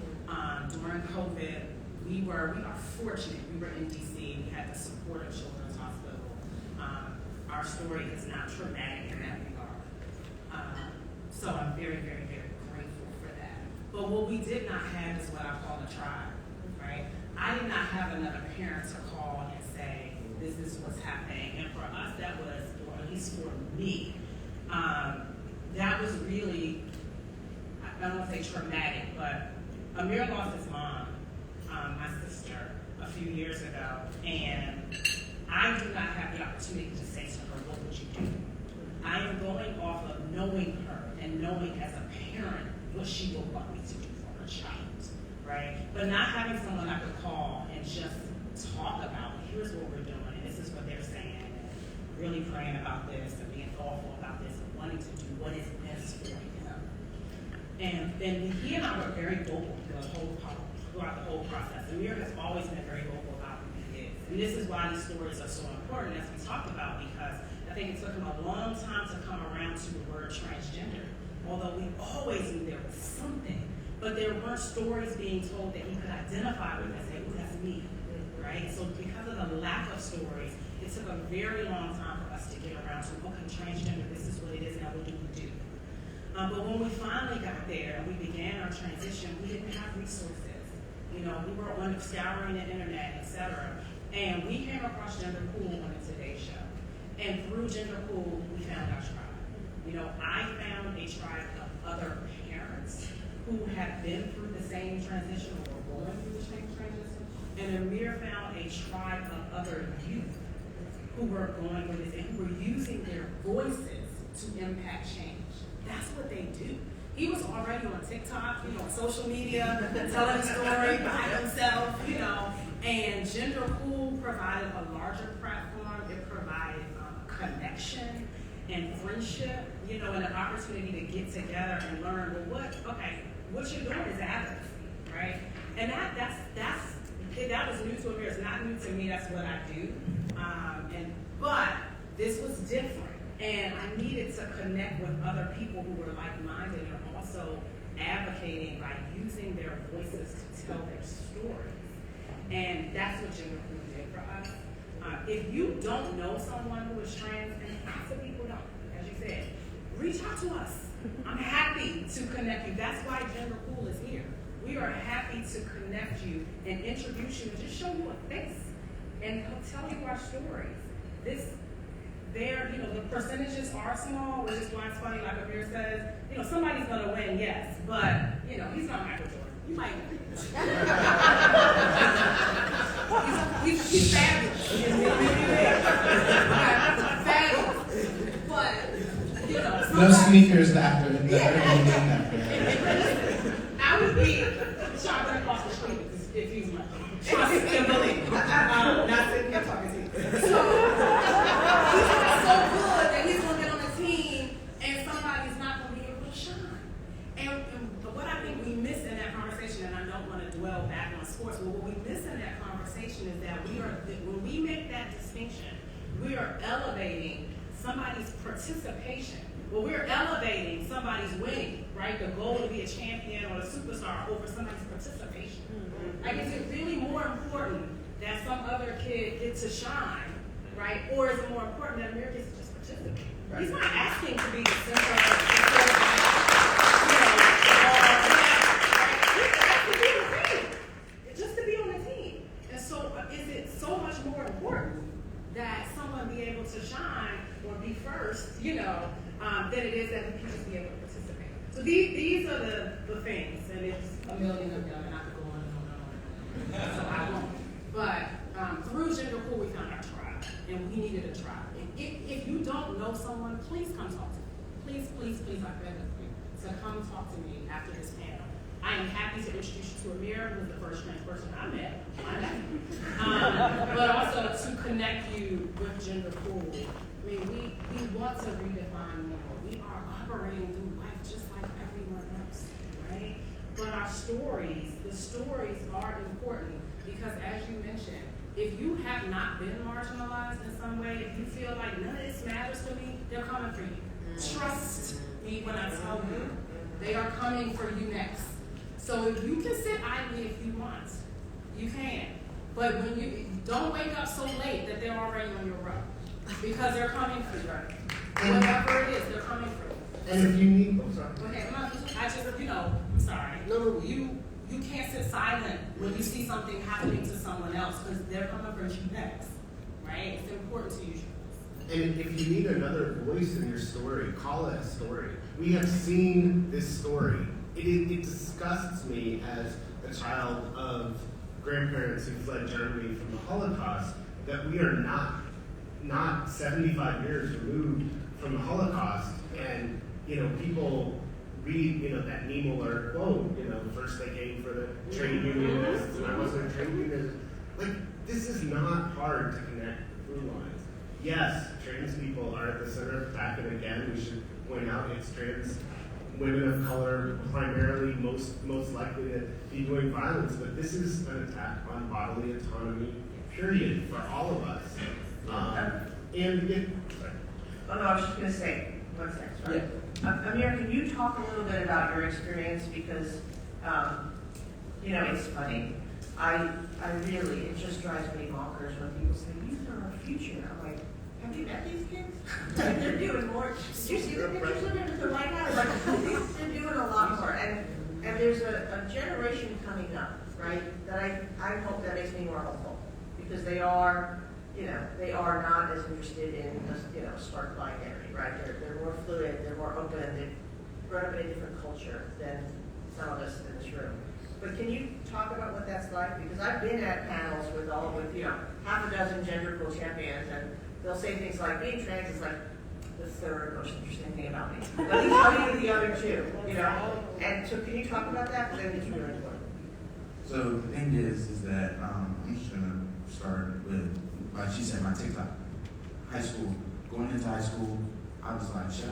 During COVID, we are fortunate. We were in DC. We had the support of Children's Hospital. Our story is not traumatic in that regard. So I'm very, very, very grateful for that. But what we did not have is what I call a tribe, right? I did not have another parent to call and say, this is what's happening. And for us, that was, or at least for me, that was really, I don't want to say traumatic, but Amir lost his mom, my sister, a few years ago, and I do not have the opportunity to say to her, what would you do? I am going off of knowing her and knowing as a parent what she will want me to do for her child, right? But not having someone I could call and just talk about, here's what we're doing, and this is what they're saying, and really praying about this and being thoughtful about this and wanting to do what is best for him. And he and I were very vocal throughout the whole process. Amir has always been very vocal about who he is. And this is why these stories are so important, as we talked about, because I think it took him a long time to come around to the word transgender. Although we always knew there was something, but there weren't stories being told that he could identify with and say, oh, that's me, right? So because of the lack of stories, it took a very long time for us to get around to, okay, transgender, this is what it is, now what do we do? But when we finally got there and we began our transition, we didn't have resources. You know, we were scouring the internet, etc. And we came across Gender Cool on the Today Show. And through Gender Cool, we found our tribe. You know, I found a tribe of other parents who had been through the same transition or were going through the same transition. And Amir found a tribe of other youth who were going through this and who were using their voices to impact change. That's what they do. He was already on TikTok, you know, social media, telling a story by himself, you know, and Gender Cool provided a larger platform. It provided connection and friendship, you know, and an opportunity to get together and learn, well, what you're doing is advocacy, right? And that was new to Amir. It's not new to me. That's what I do. But this was different. And I needed to connect with other people who were like-minded and also advocating by using their voices to tell their stories. And that's what Gender Cool did for us. If you don't know someone who is trans, and lots of people don't, as you said, reach out to us. I'm happy to connect you. That's why Gender Cool is here. We are happy to connect you and introduce you and just show you a face and tell you our stories. You know, the percentages are small, which is why it's funny, like Amir says, you know, somebody's going to win, yes, but, you know, he's not Michael Jordan. You might win. He's fabulous. Fabulous. But, you know, No sneakers after the I would be shopping across the street if he's my trust and believe. Not sitting here talking to you. So good that he's going to get on the team and somebody's not going to be able to shine. And what I think we miss in that conversation, and I don't want to dwell back on sports, but what we miss in that conversation is that when we make that distinction, we are elevating somebody's participation. Well, we're elevating somebody's winning, right? The goal to be a champion or a superstar over somebody's participation. Like, is it really more important that some other kid gets to shine, right? Or is it more important that Amir gets to just participate? Right. He's not asking to be the center of the just to be on the team. And so is it so much more important that someone be able to shine or be first, you know, than it is that the people be able to participate? So these are the things, and it's a million of them, and I could go on and on and on. So I won't. But through Gender Cool, we found our tribe, and we needed a tribe. If you don't know someone, please come talk to me. Please, I beg of you, to come talk to me after this panel. I am happy to introduce you to Amir, who's the first trans person I met. But also to connect you with Gender Cool. I mean, we want to redefine more. We are operating through life just like everyone else, right? But our stories, the stories are important because, as you mentioned, if you have not been marginalized in some way, if you feel like none of this matters to me, they're coming for you. Trust me when I tell you, they are coming for you next. So if you can sit idly if you want, you can. But when you don't wake up so late that they're already on your road, because they're coming for you. Whatever it is, they're coming for you. And if you need, I'm sorry. Okay, I just, I'm sorry. No. You can't sit silent when you see something happening to someone else, because they're coming for you next, right? It's important to use your voice. And if you need another voice in your story, call it a story. We have seen this story. It disgusts me as a child of grandparents who fled Germany from the Holocaust that we are not 75 years removed from the Holocaust, and people read that Niemöller quote. First they came for the trade unionists, and I wasn't a trade unionist. Like, this is not hard to connect the through lines. Yes, trans people are at the center of attack, and again, we should point out it's trans women of color primarily most likely to be doing violence, but this is an attack on bodily autonomy, period, for all of us. Oh, no, I was just going to say, one second, sorry. Amir, can you talk a little bit about your experience? Because, it's funny. It just drives me bonkers when people say, youth are our future. I'm like, have you met these kids? They're doing more. Did you see the pictures of them at the White House? Like, they're doing a lot more. And there's a generation coming up, right, that I hope that makes me more hopeful. Because they are not as interested in the stark binary, right? They're more fluid, they're more open, they've grown up in a different culture than some of us in this room. But can you talk about what that's like? Because I've been at panels with half a dozen gender pool champions, and they'll say things like, being trans is like the third most interesting thing about me. Let me tell you the other two, And so can you talk about that? Because I think it's really important. So the thing is that I'm just gonna start with, like she said, my TikTok. High school, going into high school, I was like, should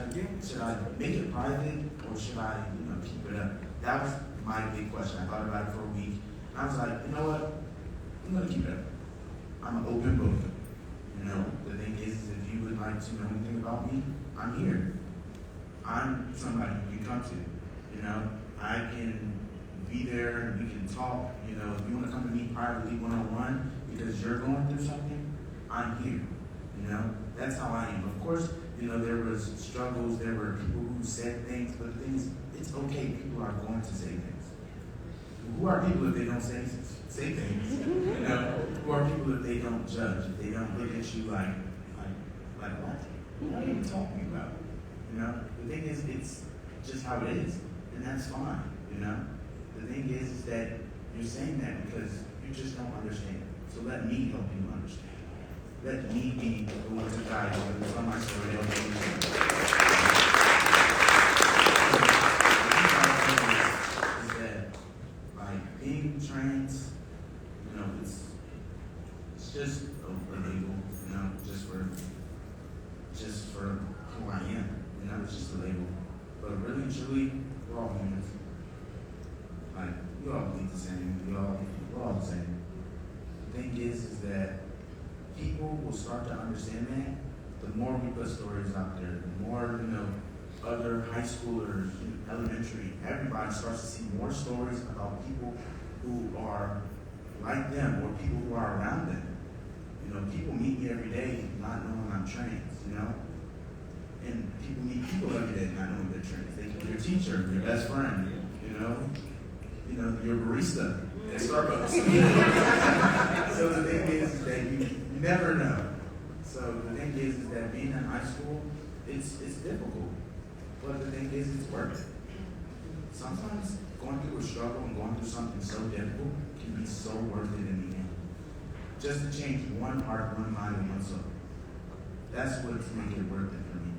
I make it private or should I, keep it up? That was my big question. I thought about it for a week. And I was like, you know what? I'm gonna keep it up. I'm an open book. The thing is, if you would like to know anything about me, I'm here. I'm somebody you can come to. I can be there and we can talk. If you want to come to me privately one-on-one because you're going through something, I'm here. That's how I am. Of course, there was struggles, there were people who said things, but the thing is, it's okay, people are going to say things. Who are people if they don't say things? Who are people if they don't judge, if they don't look at you like what? What are you talking about? The thing is, it's just how it is, and that's fine, The thing is that you're saying that because you just don't understand. So let me help you understand. Let me be the one to guide you and tell my story. Is that like being trans, it's just a label, just for who I am. It's just a label. But really and truly, we're all humans. Like, we all bleed the same. We're all the same. The thing is that people will start to understand that the more we put stories out there, the more, other high schoolers, elementary, everybody starts to see more stories about people who are like them or people who are around them. People meet me every day not knowing I'm trans, And people meet people every day not knowing they're trans. They can be your teacher, your best friend, your barista at Starbucks. So the thing is that you never know. So the thing is that being in high school, it's difficult. But the thing is, it's worth it. Sometimes going through a struggle and going through something so difficult can be so worth it in the end. Just to change one heart, one mind, and one soul. That's what's making it worth it for me.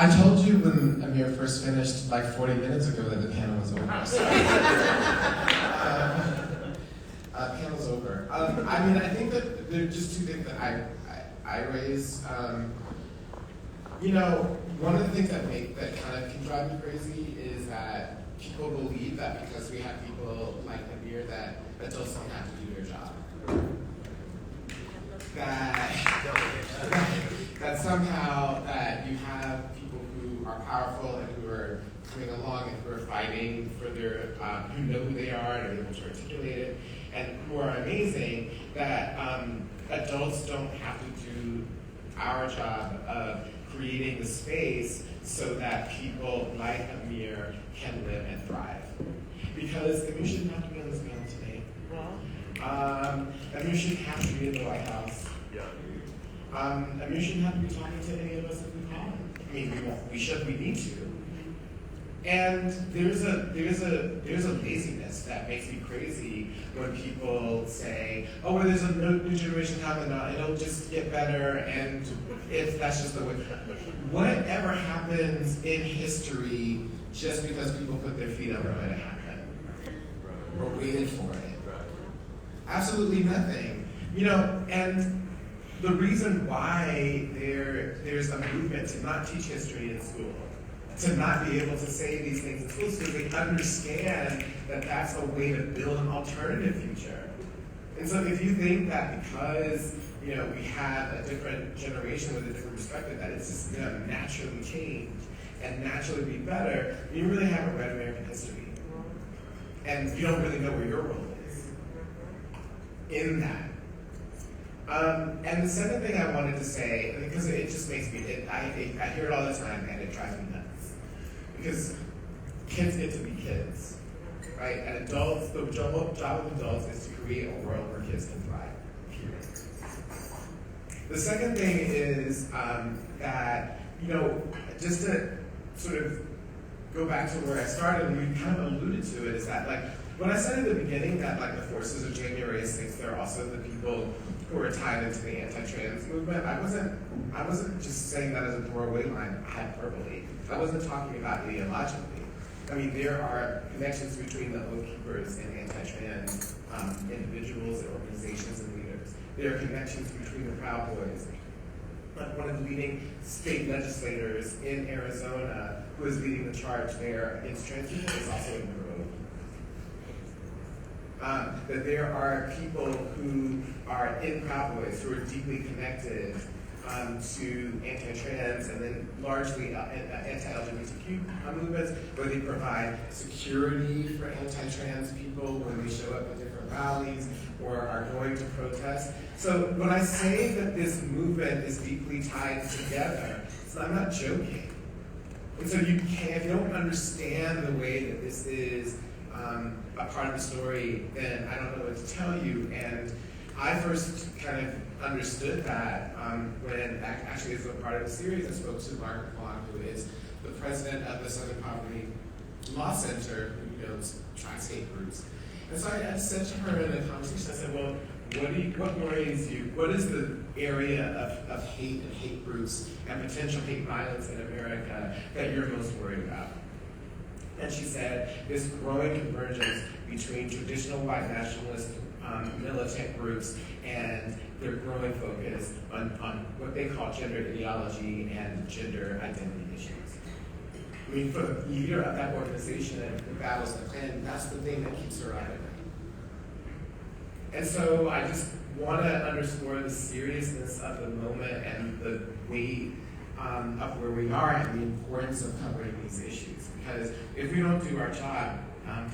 I told you when Amir first finished like 40 minutes ago that the panel was over. So, panel's over. I think that there are just two things that I raise. One of the things that kind of can drive me crazy is that people believe that because we have people like Amir that adults don't have to do their job. That somehow that you have people who are powerful and who are coming along and who are fighting for their, who know who they are and are able to articulate it, and who are amazing, that adults don't have to do our job of creating the space so that people like Amir can live and thrive. Because Amir shouldn't have to be on this panel today. Amir shouldn't have to be in the White House. Amir shouldn't have to be talking to any of us if we call him. I mean, we need to. And there's a laziness that makes me crazy when people say, oh, well, there's a new generation coming on, it'll just get better, and if that's just the way. Whatever happens in history just because people put their feet up are going to happen. Or waited for it. Absolutely nothing. You know, and the reason why there's a movement to not teach history in school, to not be able to say these things in schools, because they understand that that's a way to build an alternative future. And so if you think that because, you know, we have a different generation with a different perspective, that it's just going to naturally change and naturally be better, you really haven't read American history. And you don't really know where your role is in that. And the second thing I wanted to say, because it just makes me, I hear it all the time and it drives me nuts. Because kids get to be kids, right? And adults, the job of adults is to create a world where kids can thrive, period. The second thing is that, you know, just to sort of go back to where I started, and we kind of alluded to it, is that, like, when I said at the beginning that, like, the forces of January 6th, they're also the people who are tied into the anti-trans movement, I wasn't just saying that as a throwaway line hyperbole. I wasn't talking about ideologically. I mean, there are connections between the Oath Keepers and anti-trans individuals and organizations and leaders. There are connections between the Proud Boys. Like one of the leading state legislators in Arizona who is leading the charge there against trans people is also in the room. That there are people who are in Proud Boys who are deeply connected to anti-trans and then largely anti-LGBTQ movements, where they provide security for anti-trans people when they show up at different rallies or are going to protest. So when I say that this movement is deeply tied together, I'm not joking. And so if you don't understand the way that this is a part of the story, then I don't know what to tell you. And I first kind of understood that when, actually as a part of the series, I spoke to Margaret Vaughn, who is the president of the Southern Poverty Law Center, who knows tri-state groups. And so I said to her in a conversation, I said, well, what worries you? What is the area of hate and hate groups and potential hate violence in America that you're most worried about? And she said, this growing convergence between traditional white nationalist militant groups and their growing focus on what they call gender ideology and gender identity issues. I mean, for the leader of that organization and who battles the Klan, that's the thing that keeps her out of it. And so I just want to underscore the seriousness of the moment and the weight of where we are and the importance of covering these issues. Because if we don't do our job,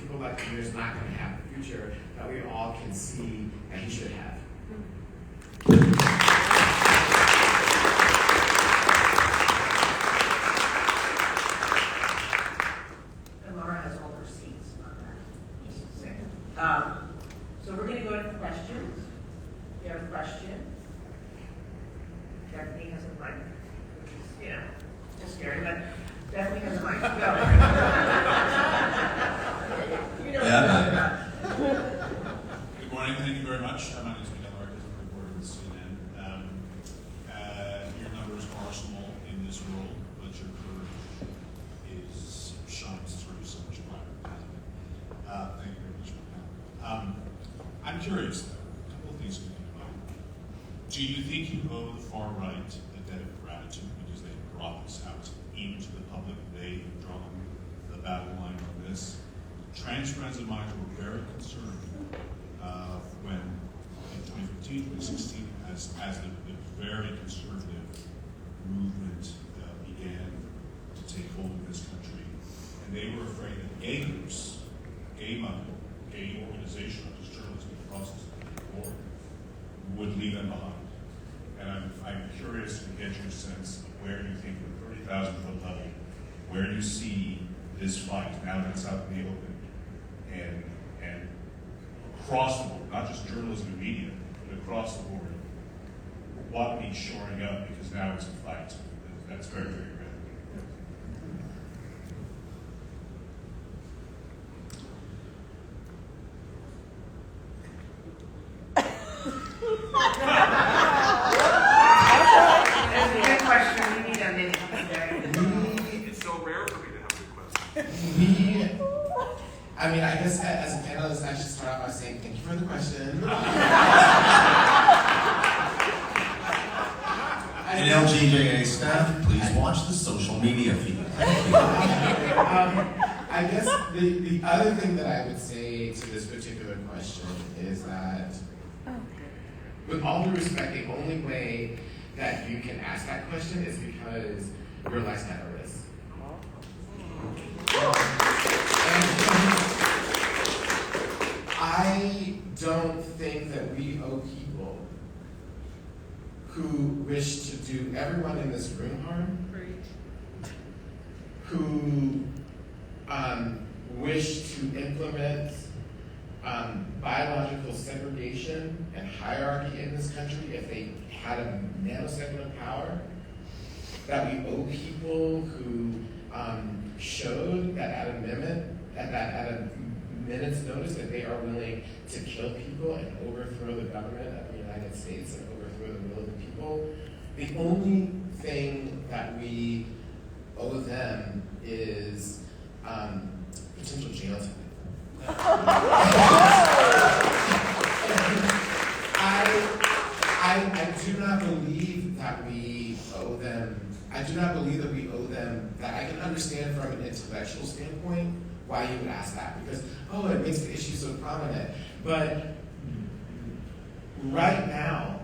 people like Amir's not going to have the future that we all can see and he should have. And Laura has all her seats on that. So we're going to go to questions. If you have a question, Stephanie has a mic, which is, you know, just scary, but Stephanie has a mic. Go. You know what I'm talking about. Good morning, thank you very much. My name is Miguel Marquez, I'm a reporter with CNN. Your numbers are small in this role, but your courage shines through so much brighter. Thank you very much for that. I'm curious, though, a couple of things to think about. Do you think you owe the far right a debt of gratitude because they brought this out into the public? They have drawn the battle line on this. Trans friends of mine were very concerned when in 2015, 2016, as the very conservative movement began to take hold in this country, and they were afraid that gay groups, gay money, gay organization, not just journalism, process board, would leave them behind. And I'm curious to get your sense of where you think, at the 30,000-foot level, where you see this fight now that it's out in the open, and across the board, not just journalism and media, but across the board, what needs shoring up, because now it's a fight that's very, very real. That's a good question. We need a minute today. It's so rare for me to have good questions. I guess as a panelist, I should start off by saying thank you for the question. And LGJA staff, please watch the social media feed. Thank you. I guess the other thing that I would say to this particular question is that, with all due respect, the only way that you can ask that question is because your life's at a risk. I don't think that we owe people who wish to do everyone in this room harm, who wish to implement biological segregation and hierarchy in this country if they had a nanosecond of power, that we owe people who showed that at a minute's notice that they are willing to kill people and overthrow the government of the United States and overthrow the will of the people. The only thing that we owe them is potential jail time. I do not believe that we owe them. I do not believe that we owe them that. I can understand from an intellectual standpoint why you would ask that, because, oh, it makes the issue so prominent. But right now,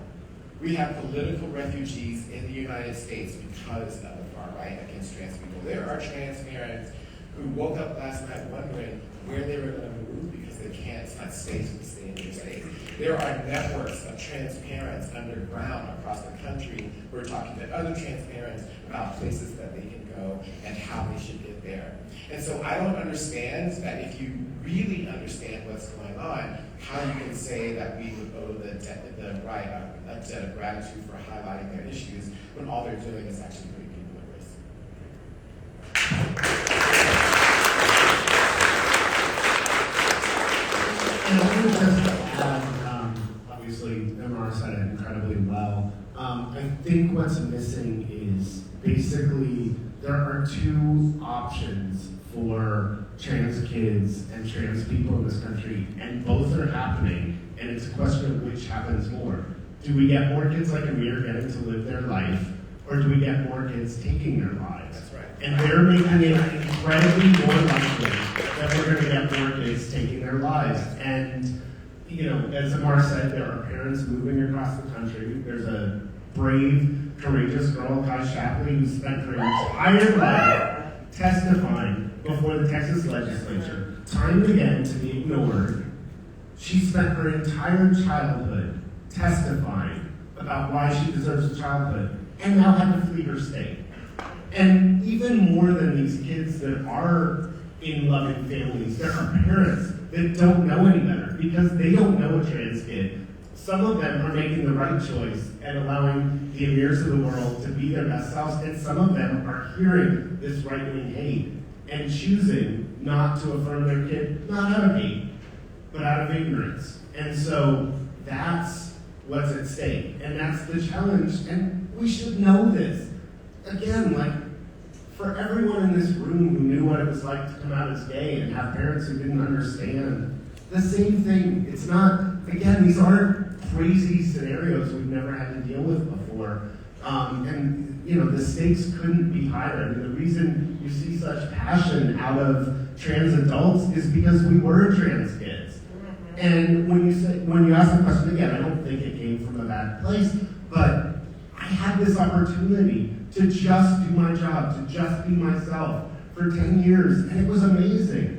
we have political refugees in the United States because of the far right against trans people. There are trans parents who woke up last night wondering where they were going to move because they can't, it's not safe to stay in their state. There are networks of trans parents underground across the country who are talking to other trans parents about places that they can go and how they should get there. And so I don't understand that if you really understand what's going on, how you can say that we would owe the right a debt of gratitude for highlighting their issues when all they're doing is actually putting people at risk. And I would just add, obviously, MR said it incredibly well. I think what's missing is basically there are two options for trans kids and trans people in this country, and both are happening, and it's a question of which happens more. Do we get more kids like Amir getting to live their life, or do we get more kids taking their lives? That's right. And they're making it incredibly more likely that we're going to get more kids taking their lives. And, you know, as Amar said, there are parents moving across the country. There's a brave, courageous girl, Kai Shapley, who spent her entire life testifying before the Texas legislature, time and again to be ignored. She spent her entire childhood testifying about why she deserves a childhood, and now had to flee her state. And even more than these kids that are in loving families, there are parents that don't know any better because they don't know a trans kid. Some of them are making the right choice and allowing the Amirs of the world to be their best selves, and some of them are hearing this right-wing hate and choosing not to affirm their kid, not out of hate, but out of ignorance. And so that's what's at stake, and that's the challenge, and we should know this. Again, like, for everyone in this room who knew what it was like to come out as gay and have parents who didn't understand, the same thing. It's not, again, these aren't crazy scenarios we've never had to deal with before. And, you know, the stakes couldn't be higher. I mean, the reason you see such passion out of trans adults is because we were trans kids. And when you ask the question again, I don't think it came from a bad place, but I had this opportunity to just do my job, to just be myself, for 10 years, and it was amazing.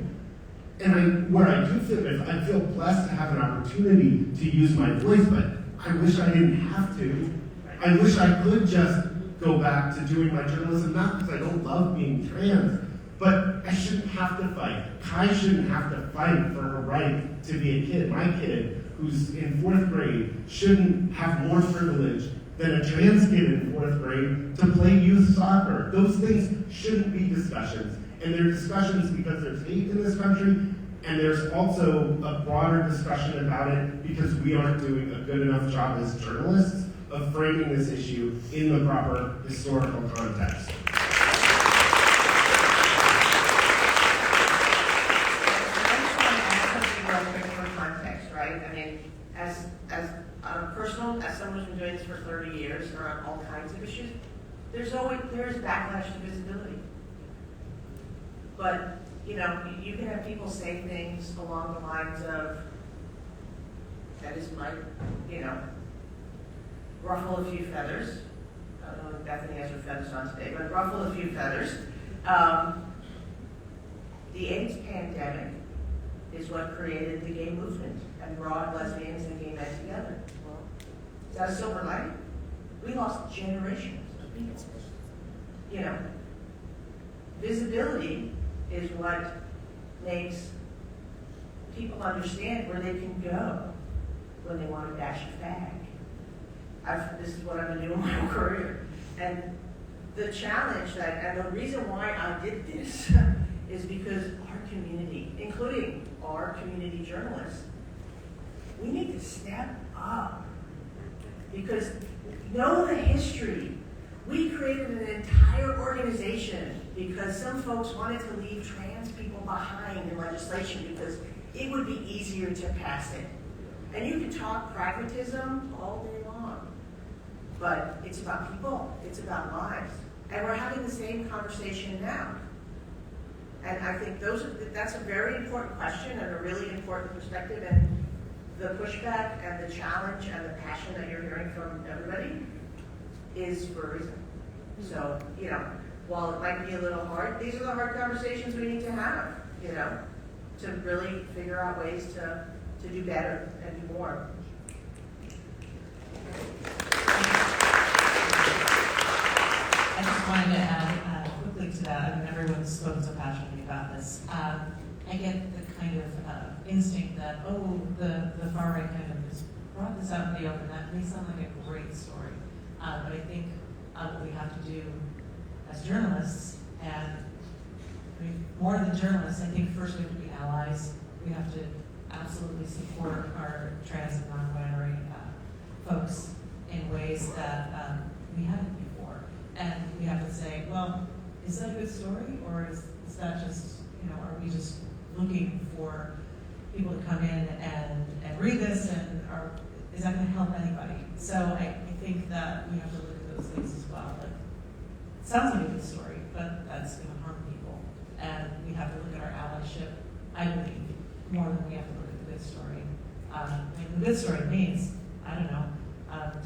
And I feel blessed to have an opportunity to use my voice, but I wish I didn't have to. I wish I could just go back to doing my journalism, not because I don't love being trans, but I shouldn't have to fight. Kai shouldn't have to fight for her right to be a kid. My kid, who's in 4th grade, shouldn't have more privilege than a trans kid in 4th grade to play youth soccer. Those things shouldn't be discussions. And they're discussions because there's hate in this country, and there's also a broader discussion about it because we aren't doing a good enough job as journalists of framing this issue in the proper historical context. As someone who's been doing this for 30 years around all kinds of issues, there is backlash to visibility. But, you can have people say things along the lines of, that is my, ruffle a few feathers. I don't know if Bethany has her feathers on today, but ruffle a few feathers. The AIDS pandemic is what created the gay movement and brought lesbians and gay men together. Is that a silver lining? We lost generations of people. Visibility is what makes people understand where they can go when they want to dash a fag. This is what I've been doing my whole career. And the challenge and the reason why I did this is because our community, including our community journalists, we need to step up. Because know the history. We created an entire organization because some folks wanted to leave trans people behind in legislation because it would be easier to pass it. And you can talk pragmatism all day long, but it's about people, it's about lives. And we're having the same conversation now. And I think that's a very important question and a really important perspective. And the pushback and the challenge and the passion that you're hearing from everybody is for a reason. So, while it might be a little hard, these are the hard conversations we need to have, to really figure out ways to do better and do more. I just wanted to add quickly to that. I mean, everyone's spoken so passionately about this. I get the kind of instinct that, the far right kind of just brought this out in the open. That may sound like a great story. But I think what we have to do as journalists, and more than journalists, I think first we have to be allies. We have to absolutely support our trans and non-binary folks in ways that we haven't before. And we have to say, well, is that a good story, or is that just, are we just looking for people to come in and read this, and is that going to help anybody? So I think that we have to look at those things as well. Like, it sounds like a good story, but that's going to harm people. And we have to look at our allyship, I believe, more than we have to look at the good story. And the good story means, I don't know,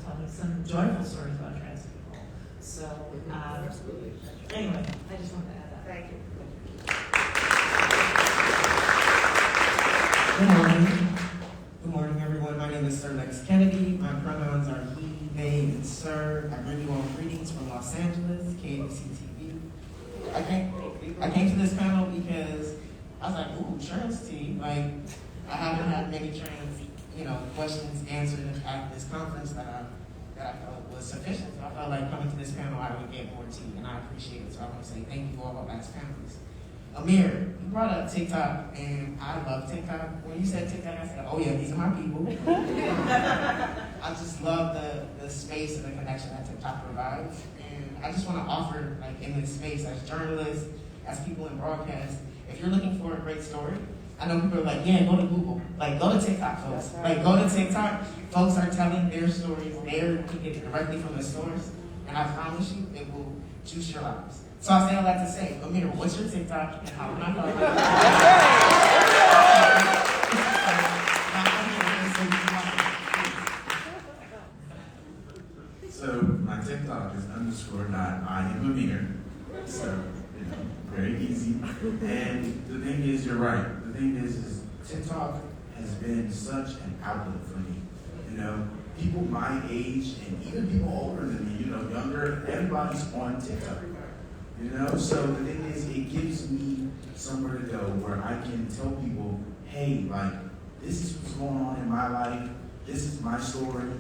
telling some joyful stories about trans people. So, anyway, I just wanted to add that. Thank you. Good morning. Good morning, everyone. My name is Sir Lex Kennedy. My pronouns are he, they, and sir. I bring you all greetings from Los Angeles, KABC TV. I came to this panel because I was like, ooh, trans tea. Like, I haven't had many trans, questions answered at this conference that I felt was sufficient. So I felt like coming to this panel, I would get more tea, and I appreciate it. So I want to say thank you all as panelists. Amir, you brought up TikTok, and I love TikTok. When you said TikTok, I said, oh yeah, these are my people. I just love the space and the connection that TikTok provides. And I just want to offer, in this space, as journalists, as people in broadcast, if you're looking for a great story, I know people are like, yeah, go to Google. Go to TikTok, folks. Go to TikTok. Folks are telling their stories. They're getting it directly from the source. And I promise you, it will juice your lives. So I say all that to say, Amir, what's your TikTok and how can I follow So my TikTok is _.IamAmir. So very easy. And the thing is, you're right. The thing is TikTok has been such an outlet for me. You know, people my age and even people older than me, you know, younger, everybody's on TikTok. You know, so the thing is, it gives me somewhere to go where I can tell people, hey, like, this is what's going on in my life. This is my story.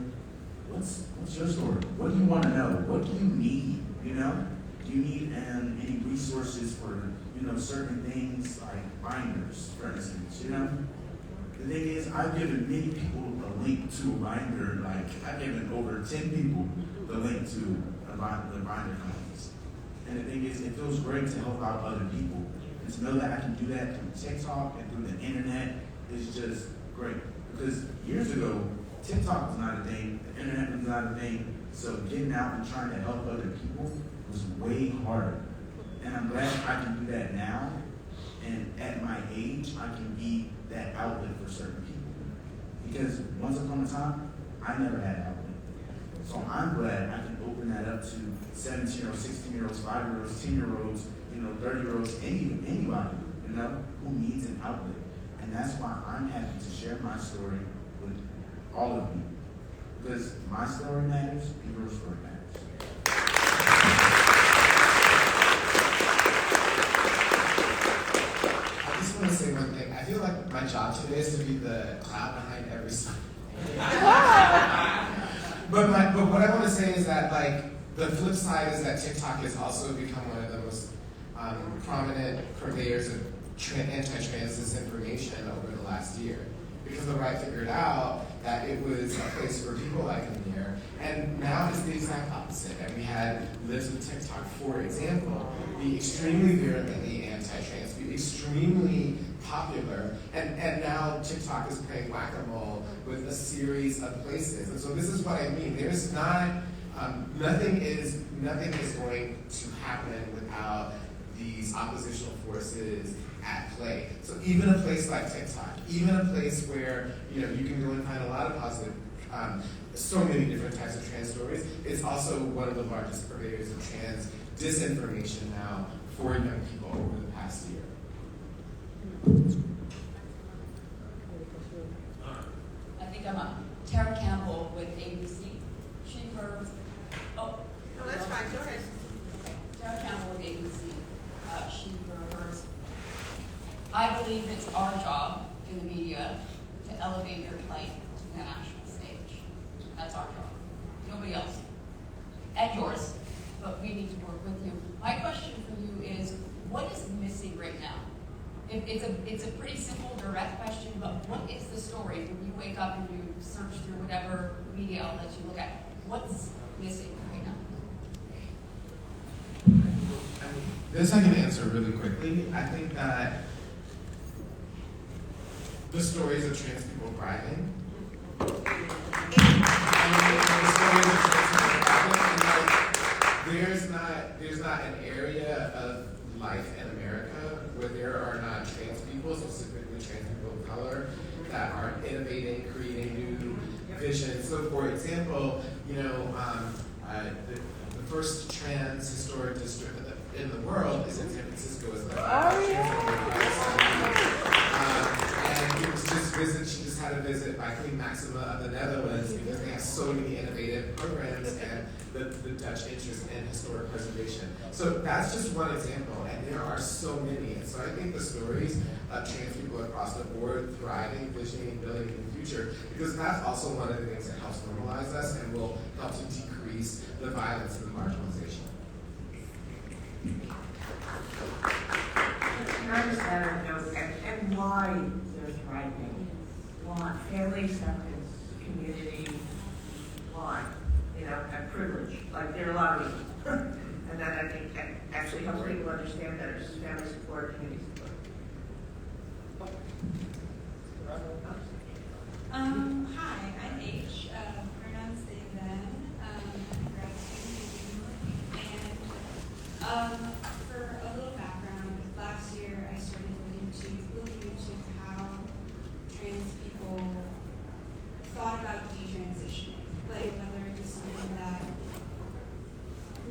What's your story? What do you want to know? What do you need? You know, do you need any resources for, you know, certain things like binders, for instance? You know, the thing is, I've given many people a link to a binder. Like, I've given over 10 people the link to the binder companies. And the thing is, it feels great to help out other people. And to know that I can do that through TikTok and through the internet is just great. Because years ago, TikTok was not a thing, the internet was not a thing, so getting out and trying to help other people was way harder. And I'm glad I can do that now, and at my age, I can be that outlet for certain people. Because once upon a time, I never had an outlet. So I'm glad I can open that up to 17-year-olds, 16-year-olds, 5-year-olds, 10-year-olds, you know, 30-year-olds, anybody, you know, who needs an outlet. And that's why I'm happy to share my story with all of you. Because my story matters, and your story matters. I just want to say one thing. I feel like my job today is to be the cloud behind every song. But what I want to say is that, like, the flip side is that TikTok has also become one of the most prominent purveyors of anti-trans disinformation over the last year. Because the right figured out that it was a place for people like Amir, and now it's the exact opposite. And we had Lives with TikTok, for example, be extremely virulently anti-trans, be extremely popular, and now TikTok is playing whack-a-mole with a series of places. And so this is what I mean. There's not, nothing is going to happen without these oppositional forces at play. So even a place like TikTok, even a place where, you know, you can go and find a lot of positive, so many different types of trans stories, it's also one of the largest purveyors of trans disinformation now for young people over the past year. I think I'm up. Tara Campbell with ABC. No, that's fine, go ahead. Okay. Tara Campbell with ABC. She for hers. I believe it's our job in the media to elevate your plight to the national stage. That's our job. Nobody else. And yours. But we need to work with you. My question for you is, what is missing right now? It's a pretty simple, direct question, but what is the story when you wake up and you search through whatever media outlets you look at? What's missing right now? This I can answer really quickly. I think that the stories of trans people thriving. There's not an area of life in America where there are not trans people, specifically trans people of color, that are innovating, creating new visions. So, for example, you know, the first trans historic district in the world is in San Francisco. It's the and it was she just had a visit by Queen Maxima of the Netherlands because they have so many innovative programs and the Dutch interest in historic preservation. So that's just one example, and there are so many. And so I think the stories of trans people across the board thriving, visioning, building in the future, because that's also one of the things that helps normalize us and will help to decrease the violence and the marginalization. Can I just add a note, and why they're thriving? Why? Family acceptance, community, why? You know, and privilege, like there are a lot of reasons. And that I think actually helps people understand better, just family support, community support. Hi, I'm H. Pronouns they, them. Grad student. And for a little background, last year I started looking into how trans people thought about detransitioning, like whether it was something that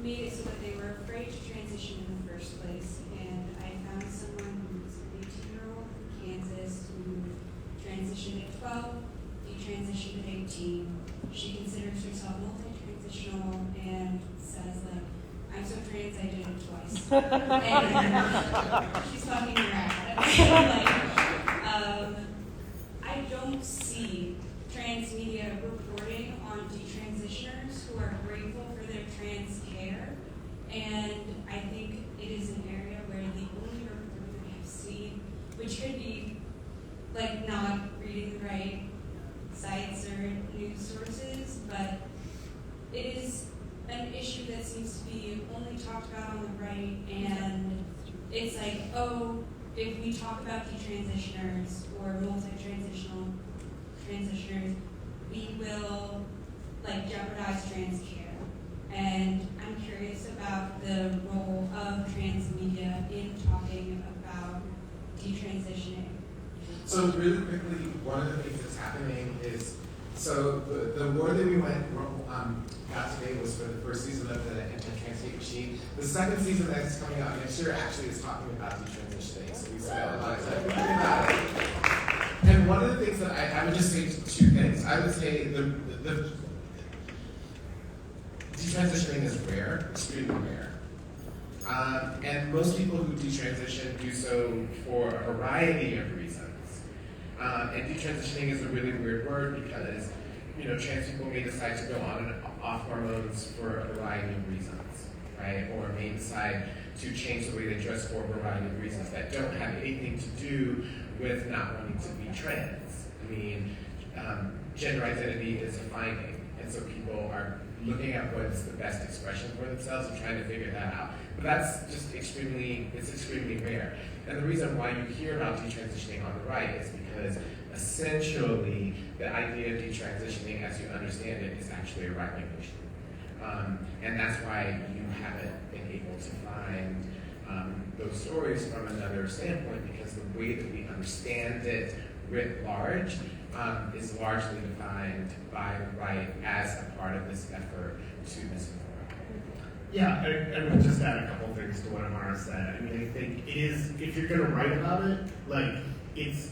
made it so that they were afraid to transition in the first place. And I found someone who's an 18-year-old from Kansas who transitioned at 12, detransitioned at 18. She considers herself multi-transitional and says, like, I'm so trans I did it twice. And she's fucking rad. I don't see trans media reporting on detransitioners who are grateful for their trans care. And I think it is an area where the only reporting I have seen, which could be like not reading the right sites or news sources, but it is an issue that seems to be only talked about on the right, and it's like, oh, if we talk about detransitioners or multi-transitional transitioners, we will like jeopardize trans care. And I'm curious about the role of trans media in talking about detransitioning. So really quickly, one of the things that's happening is, so the award that we got today was for the first season of the Anti-Trans Hate Machine. The second season that's coming out next year actually is talking about detransitioning, so we spent a lot of time thinking about it. And one of the things that I would just say two things. I would say the detransitioning is rare, extremely rare. And most people who detransition do so for a variety of reasons. And detransitioning is a really weird word because, you know, trans people may decide to go on and off hormones for a variety of reasons, right? Or may decide to change the way they dress for a variety of reasons that don't have anything to do with not wanting to be trans. I mean, gender identity is a finding, and so people are looking at what's the best expression for themselves and trying to figure that out. But that's just extremely rare. And the reason why you hear about detransitioning on the right is because essentially the idea of detransitioning as you understand it is actually a right-wing issue. And that's why you haven't been able to find those stories from another standpoint, because the way that we understand it writ large is largely defined by the right as a part of this effort to misinform. Yeah, I would just add a couple things to what Amara said. I mean, I think it is, if you're gonna write about it, like, it's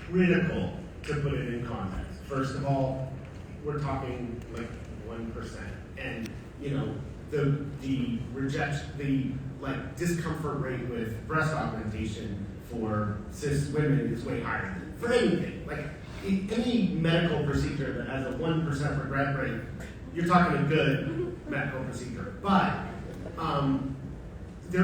critical to put it in context. First of all, we're talking like 1%. And, you know, the discomfort rate with breast augmentation for cis women is way higher than for anything. Like, any medical procedure that has a 1% regret rate, you're talking a good medical procedure. But there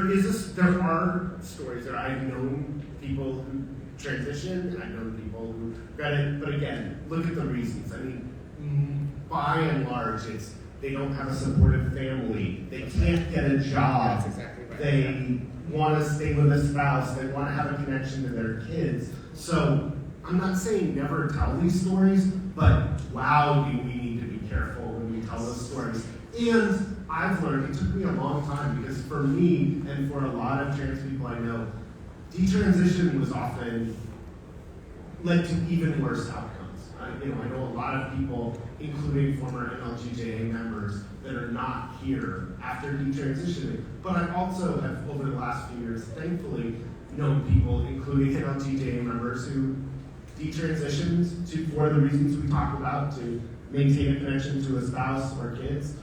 are stories that I've known people who transition, and I've known people who regret it. But again, look at the reasons. I mean, by and large, it's they don't have a supportive family, they can't get a job, That's exactly right. They want to stay with a spouse, they want to have a connection to their kids. So I'm not saying never tell these stories, but wow, do we need to be careful when we tell those stories. And I've learned, it took me a long time, because for me, and for a lot of trans people I know, detransition was often led to even worse outcomes. I know a lot of people, including former NLGJA members, that are not here after detransitioning. But I also have, over the last few years, thankfully, known people, including NLGJA members, who detransitioned for the reasons we talked about, to maintain a connection to a spouse or kids,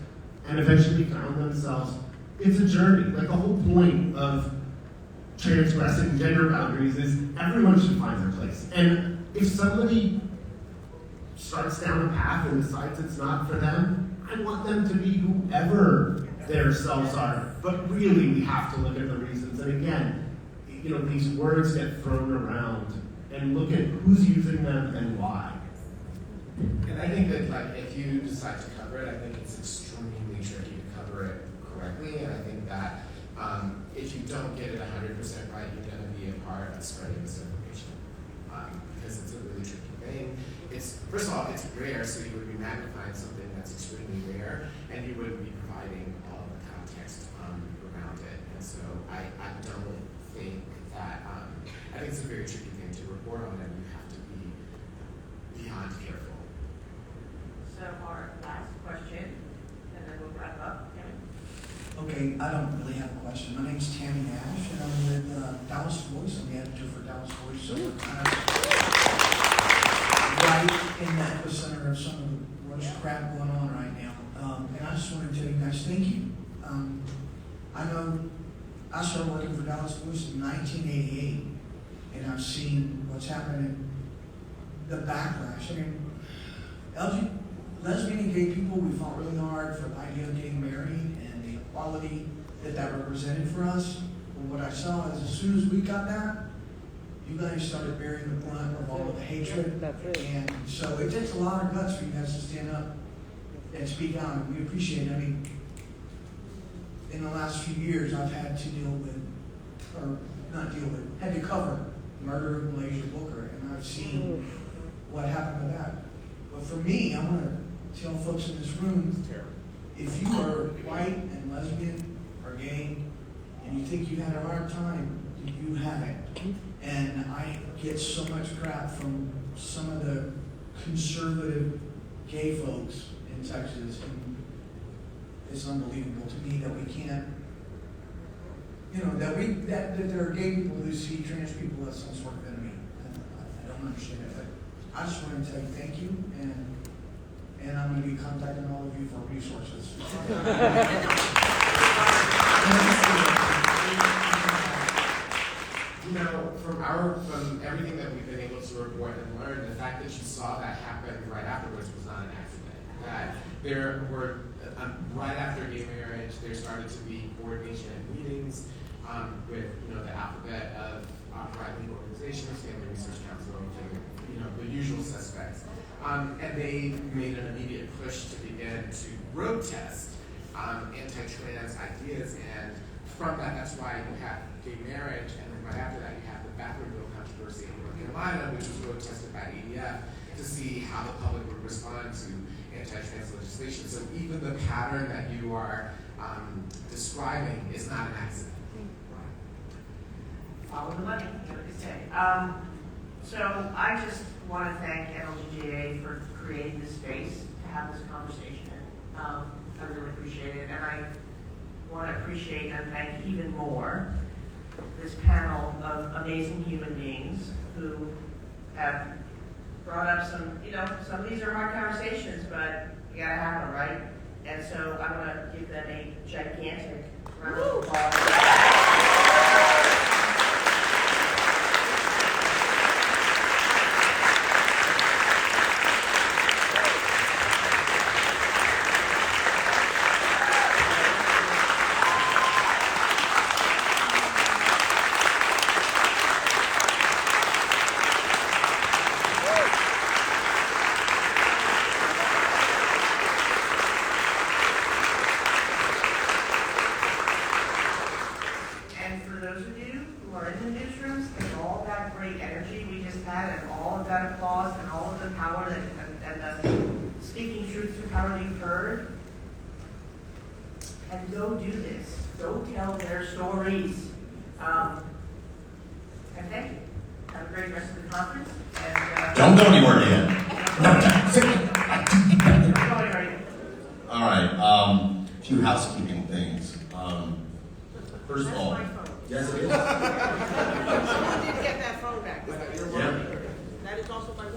and eventually found themselves. It's a journey. Like, the whole point of transgressing gender boundaries is everyone should find their place. And if somebody starts down a path and decides it's not for them, I want them to be whoever their selves are. But really, we have to look at the reasons. And again, you know, these words get thrown around, and look at who's using them and why. And I think that, like, if you decide to cover it, I think it's extremely tricky to cover it correctly. And I think that if you don't get it 100% right, you're going to be a part of spreading misinformation, because it's a really tricky thing. First of all, it's rare, so you would be magnifying something that's extremely rare, and you wouldn't be providing all of the context around it. And so I don't think that, I think it's a very tricky thing to report on, and you have to be beyond careful. So our last question, and then we'll wrap up. Kevin? Okay, I don't really have a question. My name's Tammy Nash, and I'm with Dallas Voice. I'm the editor for Dallas Voice, so we're kind of right in the epicenter of some of the worst crap going on right now. And I just want to tell you guys thank you. I know I started working for Dallas Voice in 1988, and I've seen what's happening, the backlash. I mean, lesbian and gay people, we fought really hard for the idea of getting married and the equality that represented for us. But what I saw is as soon as we got that, you guys started bearing the brunt of all of the hatred. And so it takes a lot of guts for you guys to stand up and speak out, and we appreciate it. I mean, in the last few years, I've had to deal with, or not deal with, had to cover murder of Malaysia Booker, and I've seen what happened with that. But for me, I want to tell folks in this room, if you are white and lesbian or gay, and you think you had a hard time, you haven't. And I get so much crap from some of the conservative gay folks in Texas, and it's unbelievable to me that we can't, that there are gay people who see trans people as some sort of enemy. And I don't understand it, but I just want to tell you thank you, and I'm going to be contacting all of you for resources. From everything that we've been able to report and learn, the fact that you saw that happen right afterwards was not an accident. That there were, right after gay marriage, there started to be coordination and meetings with, the alphabet of right-wing organizations, Family Research Council, and, the usual suspects. And they made an immediate push to begin to road test anti-trans ideas, and from that, that's why you have gay marriage, and then right after that, you have the backward bill controversy in North Carolina, which was road tested by ADF to see how the public would respond to anti-trans legislation. So even the pattern that you are describing is not an accident. Follow the money, you know what they say. So I just want to thank LGGA for creating this space to have this conversation. I really appreciate it, and I want to appreciate and thank even more this panel of amazing human beings who have brought up some of these are hard conversations, but you gotta have them, right? And so I want to give them a gigantic round of applause. And go do this. Go tell their stories. And thank you. Have a great rest of the conference. And, don't go anywhere yet. All right. A few housekeeping things. First of all, yes, it is. Someone did get that phone back. Yeah. That is also my wallet.